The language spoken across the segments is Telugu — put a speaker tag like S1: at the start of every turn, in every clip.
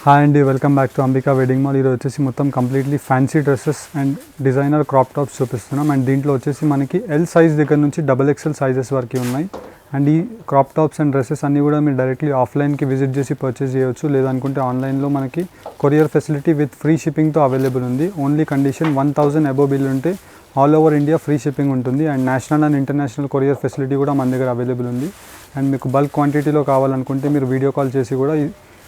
S1: హాయ్ అండి, welcome back to Ambika wedding mall. ఈరోజు వచ్చేసి మొత్తం completely fancy dresses and designer crop tops చూపిస్తున్నాం. అండ్ దీంట్లో వచ్చేసి మనకి ఎల్ సైజ్ దగ్గర నుంచి XXL సైజెస్ వరకు ఉన్నాయి. అండ్ ఈ క్రాప్ టాప్స్ అండ్ డ్రెస్సెస్ అన్నీ కూడా మీరు డైరెక్ట్లీ ఆఫ్లైన్కి విజిట్ చేసి పర్చేస్ చేయొచ్చు. లేదనుకుంటే ఆన్లైన్లో మనకి కొరియర్ ఫెసిలిటీ విత్ ఫ్రీ షిప్పింగ్తో అవైలబుల్ ఉంది. ఓన్లీ కండిషన్ 1000 అబోవ్ బిల్ ఉంటే all over India free shipping ఉంటుంది. And national and international courier facility కూడా మన దగ్గర అవైలబుల్ ఉంది. అండ్ మీకు బల్క్ క్వాంటిటీలో కావాలనుకుంటే మీరు వీడియో కాల్ చేసి కూడా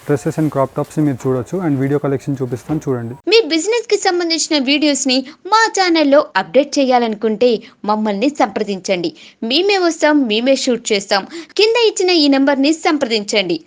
S1: డ్రెస్సెస్ అండ్ క్రాప్ టాప్స్ మీరు చూడొచ్చు. అండ్ వీడియో కలెక్షన్ చూపిస్తాను, చూడండి.
S2: మీ బిజినెస్ కి సంబంధించిన వీడియోస్ ని మా ఛానల్లో అప్డేట్ చేయాలనుకుంటే మమ్మల్ని సంప్రదించండి. మేమే వస్తాం, మేమే షూట్ చేస్తాం. కింద ఇచ్చిన ఈ నెంబర్ ని సంప్రదించండి.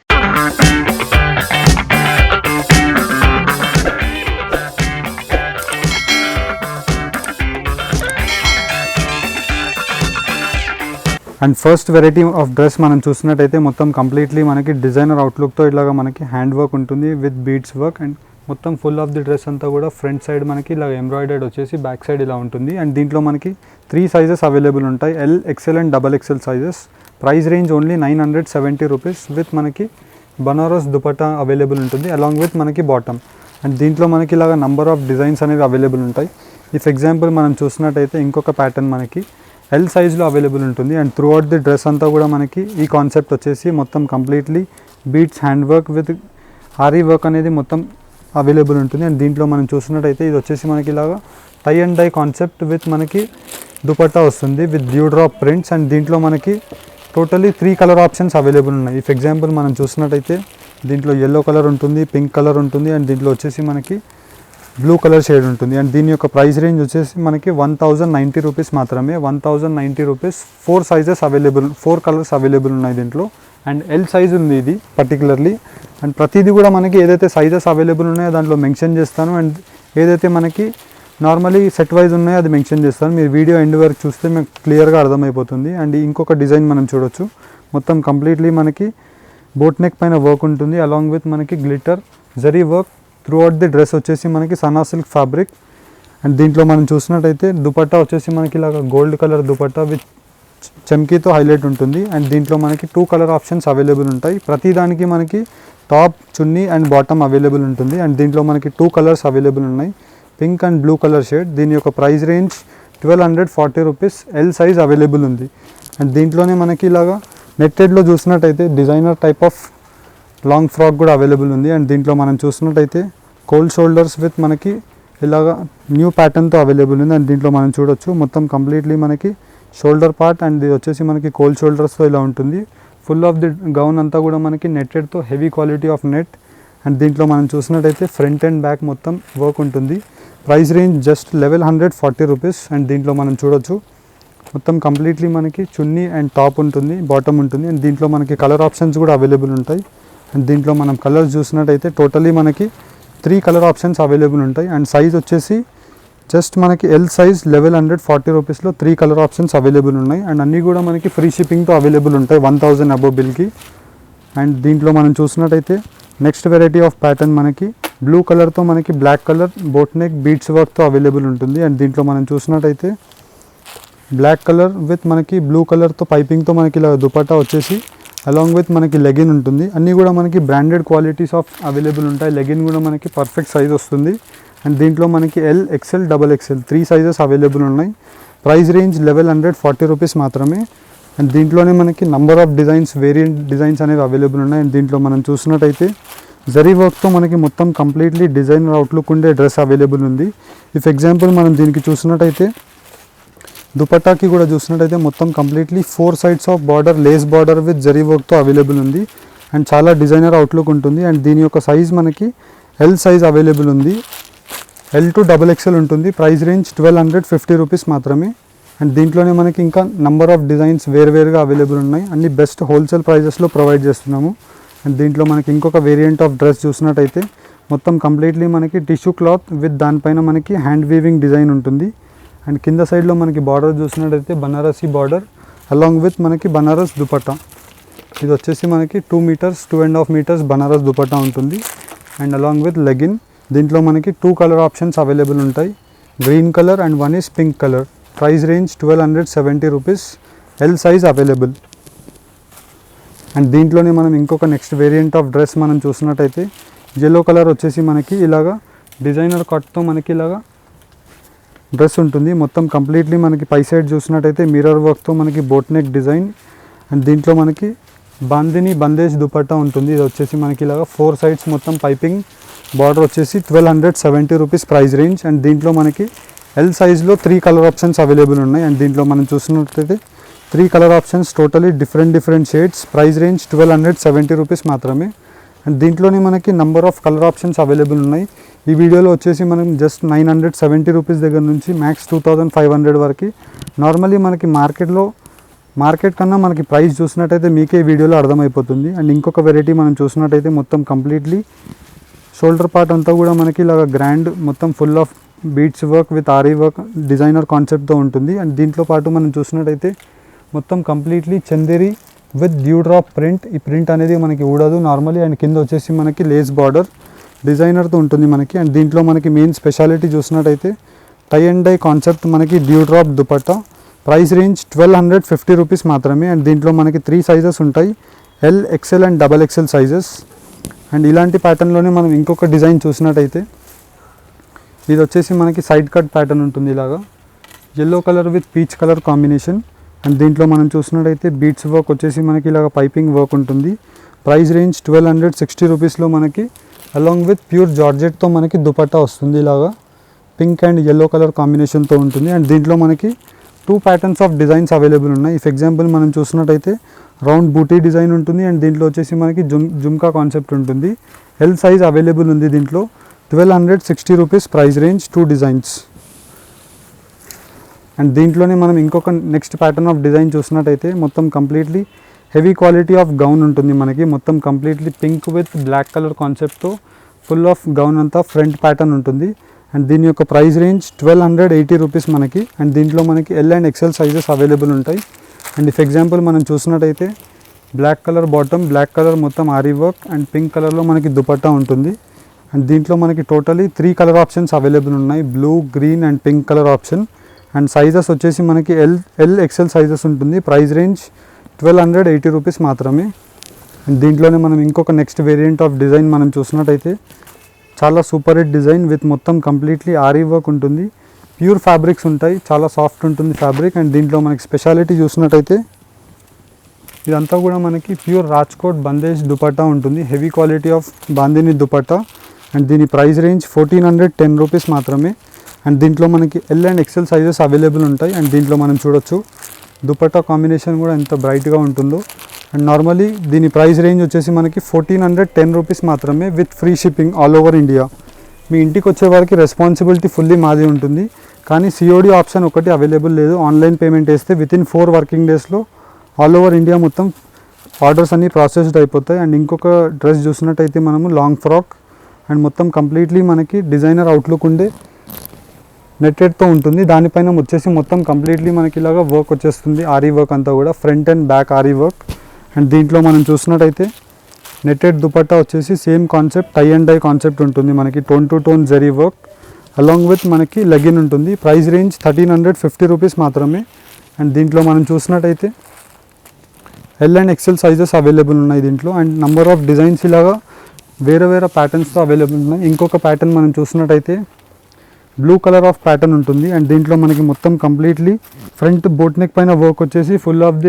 S1: And first variety of dress మనం చూసినట్టయితే మొత్తం కంప్లీట్లీ మనకి డిజైనర్ అవుట్లుక్తో ఇలాగా మనకి హ్యాండ్ వర్క్ ఉంటుంది విత్ బీడ్స్ వర్క్. అండ్ మొత్తం ఫుల్ ఆఫ్ ది డ్రెస్ అంతా కూడా ఫ్రంట్ సైడ్ మనకి ఇలా ఎంబ్రాయిడర్డ్ వచ్చేసి బ్యాక్ సైడ్ ఇలా ఉంటుంది. అండ్ దీంట్లో మనకి 3 సైజెస్ అవైలబుల్ ఉంటాయి, L, XL and XXL sizes. Price range only 970 rupees with మనకి బనారస్ దుపట్టా అవైలబుల్ ఉంటుంది అలాంగ్ విత్ మనకి బాటమ్. అండ్ దీంట్లో మనకి ఇలాగ నంబర్ ఆఫ్ డిజైన్స్ అనేవి అవైలబుల్ ఉంటాయి. ఇఫ్ ఎగ్జాంపుల్ మనం చూసినట్టయితే ఇంకొక ప్యాటర్న్ మనకి ఎల్ సైజ్లో అవైలబుల్ ఉంటుంది. And throughout the dress అంతా కూడా మనకి ఈ కాన్సెప్ట్ వచ్చేసి మొత్తం completely beads hand work with aari work అనేది మొత్తం అవైలబుల్ ఉంటుంది. అండ్ దీంట్లో మనం చూసినట్టయితే ఇది వచ్చేసి మనకి ఇలాగా tie and dye concept with మనకి దుపట్టా వస్తుంది with dew drop prints. And దీంట్లో మనకి టోటలీ 3 కలర్ ఆప్షన్స్ అవైలబుల్ ఉన్నాయి. ఇఫ్ ఎగ్జాంపుల్ మనం చూసినట్టయితే దీంట్లో ఎల్లో కలర్ ఉంటుంది, పింక్ కలర్ ఉంటుంది, అండ్ దీంట్లో వచ్చేసి మనకి బ్లూ కలర్ షేడ్ ఉంటుంది. అండ్ దీని యొక్క ప్రైస్ రేంజ్ వచ్చేసి మనకి 1090 రూపీస్ మాత్రమే. 1090 rupees. 4 sizes available, 4 colours available ఉన్నాయి దీంట్లో. అండ్ ఎల్ సైజ్ ఉంది ఇది పర్టికులర్లీ. అండ్ ప్రతిదీ కూడా మనకి ఏదైతే సైజెస్ అవైలబుల్ ఉన్నాయో దాంట్లో మెన్షన్ చేస్తాను. అండ్ ఏదైతే మనకి నార్మలీ సెట్ వైజ్ ఉన్నాయో అది మెన్షన్ చేస్తాను. మీరు వీడియో ఎండ్ వరకు చూస్తే మీకు క్లియర్గా అర్థమైపోతుంది. అండ్ ఇంకొక డిజైన్ మనం చూడొచ్చు. మొత్తం కంప్లీట్లీ మనకి బోట్ నెక్ పైన వర్క్ ఉంటుంది అలాంగ్ విత్ మనకి glitter zari work. Through out the dress వచ్చేసి మనకి సనా సిల్క్ ఫ్యాబ్రిక్. అండ్ దీంట్లో మనం చూసినట్టయితే దుపట్టా వచ్చేసి మనకి ఇలాగ గోల్డ్ కలర్ దుపట్టా విత్ చమ్కీతో హైలైట్ ఉంటుంది. అండ్ దీంట్లో మనకి 2 కలర్ ఆప్షన్స్ అవైలబుల్ ఉంటాయి. ప్రతి దానికి మనకి top, chunni and bottom available ఉంటుంది. అండ్ దీంట్లో మనకి 2 కలర్స్ అవైలబుల్ ఉన్నాయి, pink and blue colour shade. దీని యొక్క price range 1240 rupees. L size available ఉంది. అండ్ దీంట్లోనే మనకి ఇలాగా నెట్టెడ్లో చూసినట్టయితే designer type of long frock కూడా అవైలబుల్ ఉంది. అండ్ దీంట్లో మనం చూసినట్టయితే కోల్డ్ షోల్డర్స్ విత్ మనకి ఇలాగా న్యూ ప్యాటర్న్తో అవైలబుల్ ఉంది. అండ్ దీంట్లో మనం చూడొచ్చు మొత్తం కంప్లీట్లీ మనకి షోల్డర్ పార్ట్ అండ్ ఇది వచ్చేసి మనకి కోల్డ్ షోల్డర్స్తో ఇలా ఉంటుంది. ఫుల్ ఆఫ్ ది గౌన్ అంతా కూడా మనకి నెట్టెడ్తో heavy quality of net. And దీంట్లో మనం చూసినట్టయితే ఫ్రంట్ అండ్ బ్యాక్ మొత్తం వర్క్ ఉంటుంది. Price range just 1140 rupees. And దీంట్లో మనం చూడొచ్చు మొత్తం కంప్లీట్లీ మనకి చున్నీ అండ్ టాప్ ఉంటుంది, బాటమ్ ఉంటుంది. అండ్ దీంట్లో మనకి కలర్ ఆప్షన్స్ కూడా అవైలబుల్ ఉంటాయి. అండ్ దీంట్లో మనం కలర్స్ చూసినట్టయితే టోటలీ మనకి 3 కలర్ ఆప్షన్స్ అవైలబుల్ ఉంటాయి. అండ్ సైజ్ వచ్చేసి జస్ట్ మనకి ఎల్ సైజ్ 1140 రూపీస్లో 3 కలర్ ఆప్షన్స్ అవైలబుల్ ఉన్నాయి. అండ్ అన్నీ కూడా మనకి ఫ్రీ షిప్పింగ్తో అవైలబుల్ ఉంటాయి 1000 అబోవ్ బిల్కి. అండ్ దీంట్లో మనం చూసినట్టయితే నెక్స్ట్ వెరైటీ ఆఫ్ ప్యాటర్న్ మనకి బ్లూ కలర్తో మనకి black colour boat neck beads వర్క్తో అవైలబుల్ ఉంటుంది. అండ్ దీంట్లో మనం చూసినట్టయితే బ్లాక్ కలర్ విత్ మనకి బ్లూ కలర్తో పైపింగ్తో మనకి ఇలా దుపట్టా వచ్చేసి అలాంగ్ విత్ మనకి లెగిన్ ఉంటుంది. అన్నీ కూడా మనకి బ్రాండెడ్ క్వాలిటీస్ ఆఫ్ అవైలబుల్ ఉంటాయి. లెగిన్ కూడా మనకి పర్ఫెక్ట్ సైజ్ వస్తుంది. అండ్ దీంట్లో మనకి L, XL, XXL 3 sizes available ఉన్నాయి. ప్రైస్ రేంజ్ 1140 రూపీస్ మాత్రమే. అండ్ దీంట్లోనే మనకి number of designs, variant designs అనేవి అవైలబుల్ ఉన్నాయి. అండ్ దీంట్లో మనం చూసినట్టయితే జరీ వర్క్తో మనకి మొత్తం కంప్లీట్లీ డిజైనర్ అవుట్లుక్ ఉండే డ్రెస్ అవైలబుల్ ఉంది. ఇఫ్ ఎగ్జాంపుల్ మనం దీనికి చూసినట్టయితే దుపట్టాకి కూడా చూసినట్టయితే మొత్తం completely 4 sides of border, lace border with zari వర్క్తో అవైలబుల్ ఉంది. అండ్ చాలా డిజైనర్ అవుట్లుక్ ఉంటుంది. అండ్ దీని యొక్క సైజ్ మనకి ఎల్ సైజ్ అవైలబుల్ ఉంది, ఎల్ టు XXL ఉంటుంది. ప్రైస్ రేంజ్ 1250 రూపీస్ మాత్రమే. అండ్ దీంట్లోనే మనకి ఇంకా నంబర్ ఆఫ్ డిజైన్స్ వేరువేరుగా అవైలబుల్ ఉన్నాయి. అన్ని బెస్ట్ హోల్సేల్ ప్రైజెస్లో ప్రొవైడ్ చేస్తున్నాము. అండ్ దీంట్లో మనకి ఇంకొక వేరియంట్ ఆఫ్ డ్రెస్ చూసినట్టయితే మొత్తం కంప్లీట్లీ మనకి టిష్యూ క్లాత్ విత్ దానిపైన మనకి హ్యాండ్ వీవింగ్ డిజైన్ ఉంటుంది. అండ్ కింద సైడ్లో మనకి బార్డర్ చూసినట్టయితే బనారసీ బార్డర్ అలాంగ్ విత్ మనకి బనారస్ దుపట్టా. ఇది వచ్చేసి మనకి 2 మీటర్స్ 2.5 మీటర్స్ బనారస్ దుపట్టా ఉంటుంది. And along with legging. దీంట్లో మనకి 2 కలర్ ఆప్షన్స్ అవైలబుల్ ఉంటాయి, green colour and 1 is pink colour. Price range 1270 rupees. L size available. And దీంట్లోనే మనం ఇంకొక నెక్స్ట్ వేరియంట్ ఆఫ్ డ్రెస్ మనం చూసినట్టయితే yellow కలర్ వచ్చేసి మనకి ఇలాగా డిజైనర్ కట్తో మనకి ఇలాగా డ్రెస్ ఉంటుంది. మొత్తం కంప్లీట్లీ మనకి పై సైడ్ చూసినట్టయితే మిర్రర్ వర్క్తో మనకి బోట్ నెక్ డిజైన్ అండ్ దీంట్లో మనకి బాందిని బందేజ్ దుపట్టా ఉంటుంది. ఇది వచ్చేసి మనకి ఇలాగా 4 సైడ్స్ మొత్తం పైపింగ్ బార్డర్ వచ్చేసి 1270 రూపీస్ ప్రైస్ రేంజ్. అండ్ దీంట్లో మనకి ఎల్ సైజ్లో 3 కలర్ ఆప్షన్స్ అవైలబుల్ ఉన్నాయి. అండ్ దీంట్లో మనం చూసినట్లయితే 3 colour options totally different shades, price range 1270 rupees మాత్రమే. అండ్ దీంట్లోనే మనకి number of colour options available ఉన్నాయి. ఈ వీడియోలో వచ్చేసి మనం జస్ట్ 970 రూపీస్ దగ్గర నుంచి మ్యాక్స్ 2500 వరకు. నార్మల్లీ మనకి మార్కెట్ కన్నా మనకి ప్రైస్ చూసినట్టయితే మీకే వీడియోలో అర్థమైపోతుంది. అండ్ ఇంకొక వెరైటీ మనం చూసినట్టయితే మొత్తం కంప్లీట్లీ షోల్డర్ పార్ట్ అంతా కూడా మనకి ఇలాగ గ్రాండ్ మొత్తం full of beads work with aari work designer కాన్సెప్ట్తో ఉంటుంది. అండ్ దీంట్లో పాటు మనం చూసినట్టయితే మొత్తం completely Chanderi with dew drop print. ఈ ప్రింట్ అనేది మనకి ఊడదు నార్మల్లీ. అండ్ కింద వచ్చేసి మనకి లేస్ బార్డర్ డిజైనర్తో ఉంటుంది మనకి. అండ్ దీంట్లో మనకి మెయిన్ స్పెషాలిటీ చూసినట్టయితే టై అండ్ డై కాన్సెప్ట్ మనకి dew drop dupatta. Price range 1250 rupees మాత్రమే. అండ్ దీంట్లో మనకి 3 సైజెస్ ఉంటాయి, L, XL and XXL sizes. And ఇలాంటి ప్యాటర్న్లోనే మనం ఇంకొక డిజైన్ చూసినట్టయితే ఇది వచ్చేసి మనకి సైడ్ కట్ ప్యాటర్న్ ఉంటుంది ఇలాగా yellow colour with peach colour combination. And దీంట్లో మనం చూసినట్టయితే బీట్స్ వర్క్ వచ్చేసి మనకి ఇలాగ పైపింగ్ వర్క్ ఉంటుంది. ప్రైస్ రేంజ్ 1260 రూపీస్లో మనకి అలాంగ్ విత్ ప్యూర్ జార్జెట్తో మనకి దుపట్టా వస్తుంది. ఇలాగా పింక్ అండ్ ఎల్లో కలర్ కాంబినేషన్తో ఉంటుంది. అండ్ దీంట్లో మనకి 2 ప్యాటర్న్స్ ఆఫ్ డిజైన్స్ అవైలబుల్ ఉన్నాయి. ఇఫ్ ఎగ్జాంపుల్ మనం చూసినట్టయితే రౌండ్ బూటీ డిజైన్ ఉంటుంది. అండ్ దీంట్లో వచ్చేసి మనకి జుమ్కా కాన్సెప్ట్ ఉంటుంది. ఎల్ సైజ్ అవైలబుల్ ఉంది దీంట్లో. 1260 rupees price range, 2 designs. And దీంట్లోనే మనం ఇంకొక నెక్స్ట్ ప్యాటర్న్ ఆఫ్ డిజైన్ చూసినట్టయితే మొత్తం completely heavy quality of gown ఉంటుంది మనకి. మొత్తం completely pink with black colour కాన్సెప్ట్తో ఫుల్ ఆఫ్ గౌన్ అంతా ఫ్రంట్ ప్యాటర్న్ ఉంటుంది. అండ్ దీని యొక్క ప్రైస్ రేంజ్ 1280 రూపీస్ మనకి. అండ్ దీంట్లో మనకి L and XL sizes available ఉంటాయి. అండ్ ఇఫ్ ఎగ్జాంపుల్ మనం చూసినట్టయితే black colour bottom, black colour మొత్తం ఆరీ వర్క్ అండ్ పింక్ కలర్లో మనకి దుపట్టా ఉంటుంది. అండ్ దీంట్లో మనకి టోటలీ 3 కలర్ ఆప్షన్స్ అవైలబుల్ ఉన్నాయి, blue, green and pink colour option. And sizes వచ్చేసి మనకి ఎల్ XL సైజెస్ ఉంటుంది. ప్రైస్ రేంజ్ 1280 రూపీస్ మాత్రమే. అండ్ దీంట్లోనే మనం ఇంకొక నెక్స్ట్ వేరియంట్ ఆఫ్ డిజైన్ మనం చూసినట్టయితే చాలా సూపర్ హిట్ డిజైన్ విత్ మొత్తం కంప్లీట్లీ ఆరీ వర్క్ ఉంటుంది. ప్యూర్ ఫ్యాబ్రిక్స్ ఉంటాయి, చాలా సాఫ్ట్ ఉంటుంది ఫ్యాబ్రిక్. అండ్ దీంట్లో మనకి స్పెషాలిటీ చూసినట్టయితే ఇదంతా కూడా మనకి ప్యూర్ రాజ్కోట్ బందేజ్ దుపట్టా ఉంటుంది. Heavy quality of bandhani dupatta. And దీని ప్రైస్ రేంజ్ 1410 రూపీస్ మాత్రమే. అండ్ దీంట్లో మనకి L and XL sizes available ఉంటాయి. అండ్ దీంట్లో మనం చూడొచ్చు దుపట్టా కాంబినేషన్ కూడా ఎంత బ్రైట్గా ఉంటుందో. అండ్ నార్మలీ దీని ప్రైస్ రేంజ్ వచ్చేసి మనకి 1410 రూపీస్ మాత్రమే with free shipping all over India. మీ ఇంటికి వచ్చే వారికి రెస్పాన్సిబిలిటీ ఫుల్లీ మాది ఉంటుంది. కానీ COD ఆప్షన్ ఒకటి అవైలబుల్ లేదు. ఆన్లైన్ పేమెంట్ వేస్తే వితిన్ 4 వర్కింగ్ డేస్లో ఆల్ ఓవర్ ఇండియా మొత్తం ఆర్డర్స్ అన్నీ ప్రాసెస్డ్ అయిపోతాయి. అండ్ ఇంకొక డ్రెస్ చూసినట్టయితే మనము లాంగ్ ఫ్రాక్ అండ్ మొత్తం కంప్లీట్లీ మనకి డిజైనర్ అవుట్లుక్ ఉండే నెట్టెడ్తో ఉంటుంది. దానిపైన వచ్చేసి మొత్తం కంప్లీట్లీ మనకి ఇలాగా వర్క్ వచ్చేస్తుంది, ఆరీ వర్క్ అంతా కూడా front and back aari work. And దీంట్లో మనం చూసినట్టయితే నెట్టెడ్ దుపట్టా వచ్చేసి same concept, tie and dye concept ఉంటుంది మనకి. Tone to tone zari work along with మనకి లెగిన్ ఉంటుంది. ప్రైస్ రేంజ్ 1350 రూపీస్ మాత్రమే. అండ్ దీంట్లో మనం చూసినట్టయితే L and XL sizes available ఉన్నాయి దీంట్లో. అండ్ నంబర్ ఆఫ్ డిజైన్స్ ఇలాగా వేరే ప్యాటర్న్స్తో అవైలబుల్ ఉన్నాయి. ఇంకొక ప్యాటర్న్ మనం చూసినట్టయితే బ్లూ కలర్ ఆఫ్ ప్యాటర్న్ ఉంటుంది. అండ్ దీంట్లో మనకి మొత్తం కంప్లీట్లీ ఫ్రంట్ బోట్ నెక్ పైన వర్క్ వచ్చేసి ఫుల్ ఆఫ్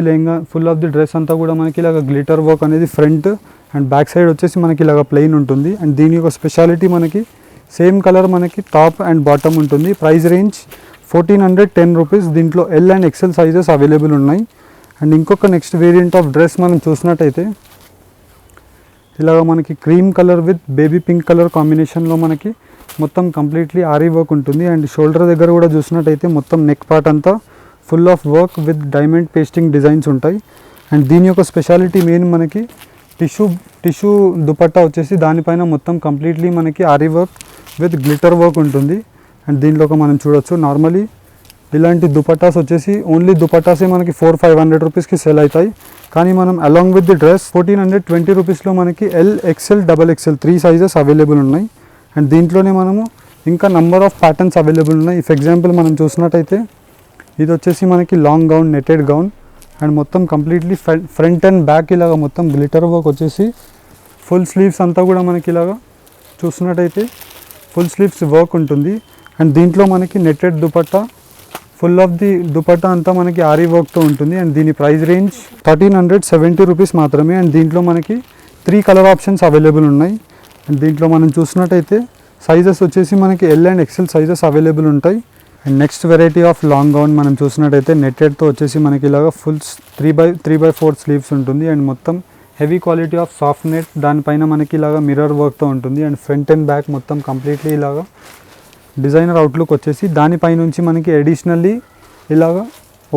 S1: ది డ్రెస్ అంతా కూడా మనకి ఇలాగ గ్లిటర్ వర్క్ అనేది ఫ్రంట్ అండ్ బ్యాక్ సైడ్ వచ్చేసి మనకి ఇలాగ ప్లెయిన్ ఉంటుంది. అండ్ దీని యొక్క స్పెషాలిటీ మనకి సేమ్ కలర్ మనకి టాప్ అండ్ బాటమ్ ఉంటుంది. Price range 1410 rupees. దీంట్లో L and XL sizes available ఉన్నాయి. అండ్ ఇంకొక నెక్స్ట్ వేరియంట్ ఆఫ్ డ్రెస్ మనం చూసినట్టయితే ఇలాగ మనకి cream colour with baby pink colour కాంబినేషన్లో మనకి మొత్తం కంప్లీట్లీ ఆరీ వర్క్ ఉంటుంది. అండ్ షోల్డర్ దగ్గర కూడా చూసినట్టయితే మొత్తం నెక్ పార్ట్ అంతా full of work with diamond pasting designs ఉంటాయి. అండ్ దీని యొక్క స్పెషాలిటీ మెయిన్ మనకి టిష్యూ దుపట్టా వచ్చేసి దానిపైన మొత్తం కంప్లీట్లీ మనకి ary work with glitter work ఉంటుంది. అండ్ దీంట్లో మనం చూడొచ్చు నార్మలీ ఇలాంటి దుపట్టాస్ వచ్చేసి ఓన్లీ దుపట్టాసే మనకి 400-500 రూపీస్కి సేల్ అవుతాయి. కానీ మనం అలాంగ్ విత్ ది డ్రెస్ 1420 రూపీస్లో మనకి L, XL, XXL 3 sizes available ఉన్నాయి. అండ్ దీంట్లోనే మనము ఇంకా నంబర్ ఆఫ్ ప్యాటర్న్స్ అవైలబుల్ ఉన్నాయి. ఇఫ్ ఎగ్జాంపుల్ మనం చూసినట్టయితే ఇది వచ్చేసి మనకి long gown, netted gown and మొత్తం కంప్లీట్లీ ఫ్రంట్ అండ్ బ్యాక్ ఇలాగ మొత్తం గ్లిటర్ వర్క్ వచ్చేసి ఫుల్ స్లీవ్స్ అంతా కూడా మనకి ఇలాగా చూసినట్టయితే ఫుల్ స్లీవ్స్ వర్క్ ఉంటుంది అండ్ దీంట్లో మనకి netted dupatta full of the dupatta అంతా మనకి ఆరీ వర్క్తో ఉంటుంది అండ్ దీని ప్రైస్ రేంజ్ 1370 రూపీస్ మాత్రమే అండ్ దీంట్లో మనకి 3 కలర్ ఆప్షన్స్ అవైలబుల్ ఉన్నాయి అండ్ దీంట్లో మనం చూసినట్టయితే సైజెస్ వచ్చేసి మనకి L and XL sizes available ఉంటాయి and next variety of long gown మనం చూసినట్టయితే నెట్టెడ్తో వచ్చేసి మనకి ఇలాగ ఫుల్ 3/4 స్లీవ్స్ ఉంటుంది అండ్ మొత్తం heavy quality of soft net దానిపైన మనకి ఇలాగ మిర్రర్ వర్క్తో ఉంటుంది అండ్ ఫ్రంట్ అండ్ బ్యాక్ మొత్తం కంప్లీట్లీ ఇలాగా డిజైనర్ అవుట్లుక్ వచ్చేసి దానిపై నుంచి మనకి అడిషనల్లీ ఇలాగ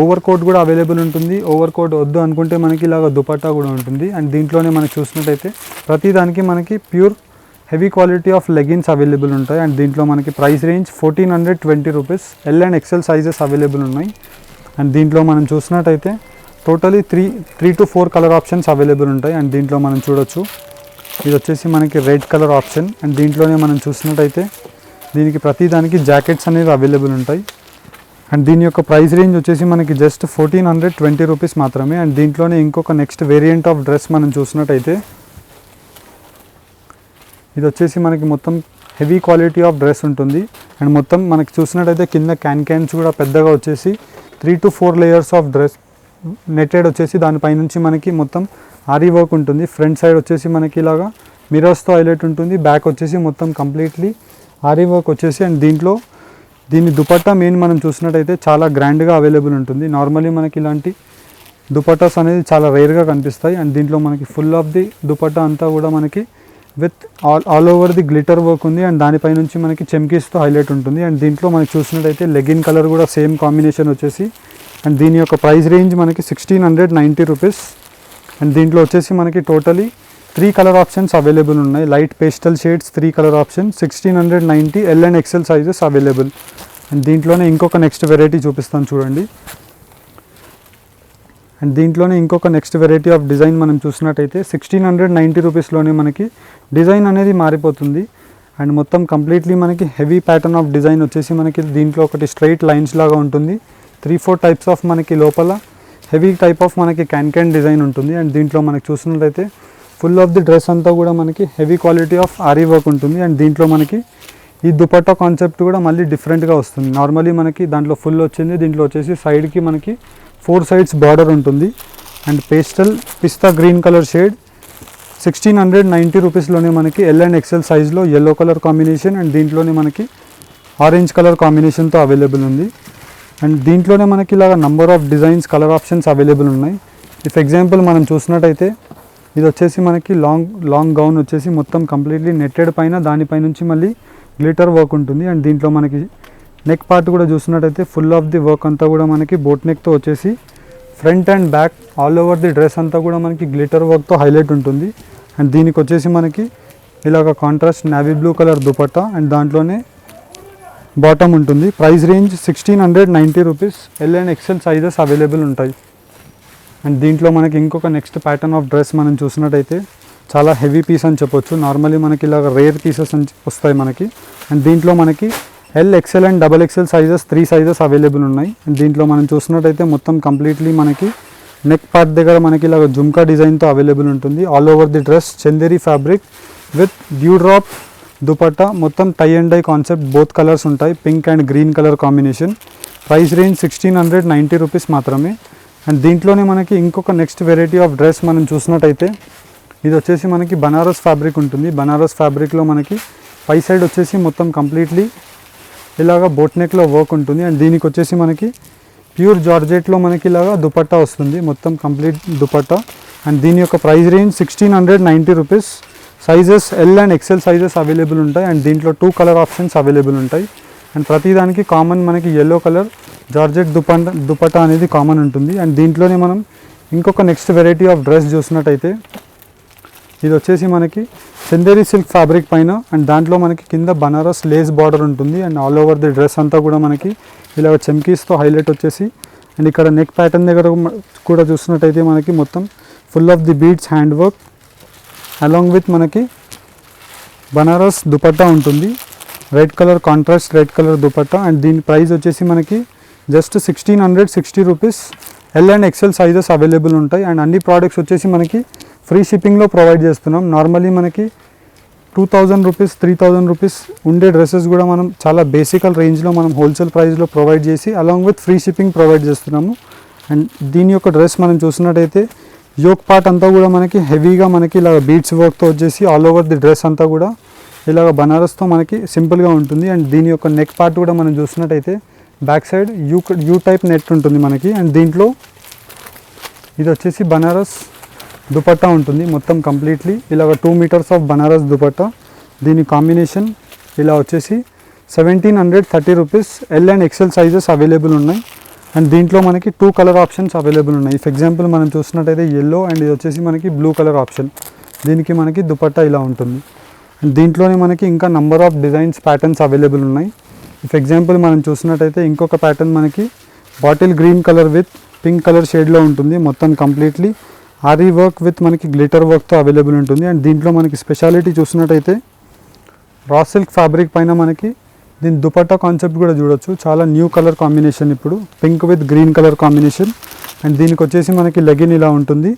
S1: ఓవర్ కోట్ కూడా అవైలబుల్ ఉంటుంది. ఓవర్ కోట్ వద్దు అనుకుంటే మనకి ఇలాగ దుపట్టా కూడా ఉంటుంది అండ్ దీంట్లోనే మనకి చూసినట్టయితే ప్రతి దానికి మనకి pure heavy quality of leggings available ఉంటాయి అండ్ దీంట్లో మనకి price range 1420 rupees. L and XL sizes available ఉన్నాయి అండ్ దీంట్లో మనం చూసినట్టయితే totally 3 to 4 colour options available ఉంటాయి అండ్ దీంట్లో మనం చూడొచ్చు ఇది వచ్చేసి మనకి రెడ్ కలర్ ఆప్షన్ అండ్ దీంట్లోనే మనం చూసినట్టయితే దీనికి ప్రతి దానికి జాకెట్స్ అనేవి అవైలబుల్ ఉంటాయి అండ్ దీని యొక్క ప్రైస్ రేంజ్ వచ్చేసి మనకి జస్ట్ 1420 రూపీస్ మాత్రమే అండ్ దీంట్లోనే ఇంకొక నెక్స్ట్ వేరియంట్ ఆఫ్ డ్రెస్ మనం చూసినట్టయితే ఇది వచ్చేసి మనకి మొత్తం హెవీ క్వాలిటీ ఆఫ్ డ్రెస్ ఉంటుంది అండ్ మొత్తం మనకి చూసినట్టయితే కింద క్యాన్స్ కూడా పెద్దగా వచ్చేసి 3 to 4 layers of dress netted వచ్చేసి దానిపైనుంచి మనకి మొత్తం ఆరీ వర్క్ ఉంటుంది. ఫ్రంట్ సైడ్ వచ్చేసి మనకి ఇలాగా మిరర్స్తో హైలైట్ ఉంటుంది. బ్యాక్ వచ్చేసి మొత్తం కంప్లీట్లీ ఆరీ వర్క్ వచ్చేసి అండ్ దీంట్లో దీని దుపట్టా మెయిన్ మనం చూసినట్టయితే చాలా గ్రాండ్గా అవైలబుల్ ఉంటుంది. నార్మల్లీ మనకి ఇలాంటి దుపట్టాస్ అనేది చాలా రేర్గా కనిపిస్తాయి అండ్ దీంట్లో మనకి ఫుల్ ఆఫ్ ది దుపట్టా అంతా కూడా మనకి with all over the glitter work ఉంది అండ్ దానిపై నుంచి మనకి చెమ్కీస్తో హైలైట్ ఉంటుంది అండ్ దీంట్లో మనకి చూసినట్టయితే లెగిన్ కలర్ కూడా సేమ్ కాంబినేషన్ వచ్చేసి అండ్ దీని యొక్క ప్రైస్ రేంజ్ మనకి 1690 రూపీస్ అండ్ దీంట్లో వచ్చేసి మనకి టోటలీ 3 కలర్ ఆప్షన్స్ అవైలబుల్ ఉన్నాయి. Light pastel shades 3 colour option 1690 L and XL sizes available and దీంట్లోనే ఇంకొక నెక్స్ట్ వెరైటీ చూపిస్తాను చూడండి అండ్ దీంట్లోనే ఇంకొక నెక్స్ట్ వెరైటీ ఆఫ్ డిజైన్ మనం చూసినట్టయితే 1690 రూపీస్లోనే మనకి డిజైన్ అనేది మారిపోతుంది అండ్ మొత్తం కంప్లీట్లీ మనకి హెవీ ప్యాటర్న్ ఆఫ్ డిజైన్ వచ్చేసి మనకి దీంట్లో ఒకటి స్ట్రైట్ లైన్స్ లాగా ఉంటుంది. 3-4 టైప్స్ ఆఫ్ మనకి లోపల హెవీ టైప్ ఆఫ్ మనకి క్యాన్ డిజైన్ ఉంటుంది అండ్ దీంట్లో మనకి చూసినట్లయితే ఫుల్ ఆఫ్ ది డ్రెస్ అంతా కూడా మనకి heavy quality of ary work ఉంటుంది అండ్ దీంట్లో మనకి ఈ దుపట్టా కాన్సెప్ట్ కూడా మళ్ళీ డిఫరెంట్గా వస్తుంది. నార్మల్లీ మనకి దాంట్లో ఫుల్ వచ్చింది, దీంట్లో వచ్చేసి సైడ్కి మనకి 4 sides బార్డర్ ఉంటుంది and pista green colour shade 1690 రూపీస్లోనే మనకి ఎల్ అండ్ ఎక్సెల్ సైజ్లో ఎల్లో కలర్ కాంబినేషన్ అండ్ దీంట్లోనే మనకి ఆరెంజ్ కలర్ కాంబినేషన్తో అవైలబుల్ ఉంది అండ్ దీంట్లోనే మనకి ఇలాగ number of designs colour options available ఉన్నాయి. ఇఫ్ ఎగ్జాంపుల్ మనం చూసినట్టయితే ఇది వచ్చేసి మనకి లాంగ్ గౌన్ వచ్చేసి మొత్తం కంప్లీట్లీ నెట్టెడ్ పైన దానిపై నుంచి మళ్ళీ గ్లిటర్ వర్క్ ఉంటుంది అండ్ దీంట్లో మనకి నెక్ పార్ట్ కూడా చూసినట్టయితే ఫుల్ ఆఫ్ ది వర్క్ అంతా కూడా మనకి బోట్ నెక్తో వచ్చేసి front and back all over the dress అంతా కూడా మనకి గ్లిటర్ వర్క్తో హైలైట్ ఉంటుంది అండ్ దీనికి వచ్చేసి మనకి ఇలాగ contrast navy blue colour dupatta and దాంట్లోనే బాటమ్ ఉంటుంది. Price range 1690 rupees. L and XL sizes available ఉంటాయి అండ్ దీంట్లో మనకి ఇంకొక నెక్స్ట్ ప్యాటర్న్ ఆఫ్ డ్రెస్ మనం చూసినట్టయితే చాలా హెవీ పీస్ అని చెప్పొచ్చు. నార్మల్లీ మనకి ఇలాగ రేర్ పీసెస్ అని వస్తాయి మనకి అండ్ దీంట్లో మనకి L XL and double XL sizes 3 sizes available ఉన్నాయి అండ్ దీంట్లో మనం చూసినట్టయితే మొత్తం కంప్లీట్లీ మనకి నెక్ పార్ట్ దగ్గర మనకి ఇలాగ జుమ్కా డిజైన్తో అవైలబుల్ ఉంటుంది. All over the dress Chanderi fabric with dew drop dupatta మొత్తం tie and dye concept both colours ఉంటాయి, pink and green colour combination. Price range 1690 rupees మాత్రమే అండ్ దీంట్లోనే మనకి ఇంకొక నెక్స్ట్ వెరైటీ ఆఫ్ డ్రెస్ మనం చూసినట్టయితే ఇది వచ్చేసి మనకి బనారస్ ఫ్యాబ్రిక్ ఉంటుంది. బనారస్ ఫ్యాబ్రిక్లో మనకి పై సైడ్ వచ్చేసి మొత్తం కంప్లీట్లీ ఇలాగా బోట్ నెక్లో వర్క్ ఉంటుంది అండ్ దీనికి వచ్చేసి మనకి ప్యూర్ జార్జెట్లో మనకి ఇలాగా దుపట్టా వస్తుంది, మొత్తం కంప్లీట్ దుపట్టా అండ్ దీని యొక్క price range 1690 rupees. Sizes L and XL sizes available ఉంటాయి అండ్ దీంట్లో 2 కలర్ ఆప్షన్స్ అవైలబుల్ ఉంటాయి అండ్ ప్రతిదానికి కామన్ మనకి ఎల్లో కలర్ జార్జెట్ దుపట్టా అనేది కామన్ ఉంటుంది అండ్ దీంట్లోనే మనం ఇంకొక నెక్స్ట్ వెరైటీ ఆఫ్ డ్రెస్ చూసినట్టయితే ఇది వచ్చేసి మనకి చందేరి సిల్క్ ఫ్యాబ్రిక్ పైన అండ్ దాంట్లో మనకి కింద బనారస్ లేస్ బార్డర్ ఉంటుంది and all over the dress అంతా కూడా మనకి ఇలా చెమ్కీస్తో హైలైట్ వచ్చేసి అండ్ ఇక్కడ నెక్ ప్యాటర్న్ దగ్గర కూడా చూసినట్టయితే మనకి మొత్తం full of the beads hand work along with మనకి బనారస్ దుపట్టా ఉంటుంది. Red colour contrast red colour dupatta and దీని ప్రైస్ వచ్చేసి మనకి just 1660 rupees. L and XL sizes available ఉంటాయి అండ్ అన్ని ప్రోడక్ట్స్ వచ్చేసి మనకి ఫ్రీ షిప్పింగ్లో ప్రొవైడ్ చేస్తున్నాం. నార్మల్లీ మనకి 2000 రూపీస్ 3000 రూపీస్ ఉండే డ్రెస్సెస్ కూడా మనం చాలా బేసికల్ రేంజ్లో మనం హోల్సేల్ ప్రైస్లో ప్రొవైడ్ చేసి along with free shipping provide చేస్తున్నాము. అండ్ దీని యొక్క డ్రెస్ మనం చూసినట్టయితే యోక్ పార్ట్ అంతా కూడా మనకి హెవీగా మనకి ఇలా బీడ్స్ వర్క్తో వచ్చేసి ఆల్ ఓవర్ ది డ్రెస్ అంతా కూడా ఇలాగ బనారస్తో మనకి సింపుల్గా ఉంటుంది. అండ్ దీని యొక్క నెక్ పార్ట్ కూడా మనం చూసినట్టయితే back side you type net ఉంటుంది మనకి. అండ్ దీంట్లో ఇది వచ్చేసి బనారస్ దుపట్టా ఉంటుంది మొత్తం కంప్లీట్లీ ఇలాగ 2 మీటర్స్ ఆఫ్ బనారస్ దుపట్టా. దీని కాంబినేషన్ ఇలా వచ్చేసి 1730 rupees. L and XL sizes available ఉన్నాయి. అండ్ దీంట్లో మనకి 2 కలర్ ఆప్షన్స్ అవైలబుల్ ఉన్నాయి. ఫర్ ఎగ్జాంపుల్ మనం చూసినట్టయితే ఎల్లో అండ్ ఇది వచ్చేసి మనకి బ్లూ కలర్ ఆప్షన్. దీనికి మనకి దుపట్టా ఇలా ఉంటుంది. అండ్ దీంట్లోనే మనకి ఇంకా number of designs patterns available ఉన్నాయి. ఫర్ ఎగ్జాంపుల్ మనం చూసినట్టయితే ఇంకొక ప్యాటర్న్ మనకి bottle green colour with pink colour షేడ్లో ఉంటుంది మొత్తం కంప్లీట్లీ ఆరీ వర్క్ విత్ మనకి గ్లిటర్ వర్క్తో అవైలబుల్ ఉంటుంది. అండ్ దీంట్లో మనకి స్పెషాలిటీ చూసినట్టయితే రా సిల్క్ ఫ్యాబ్రిక్ పైన మనకి దీని దుపట్టా కాన్సెప్ట్ కూడా చూడొచ్చు. చాలా న్యూ కలర్ కాంబినేషన్ ఇప్పుడు pink with green colour combination. And దీనికి వచ్చేసి మనకి లెగిన్ ఇలా ఉంటుంది.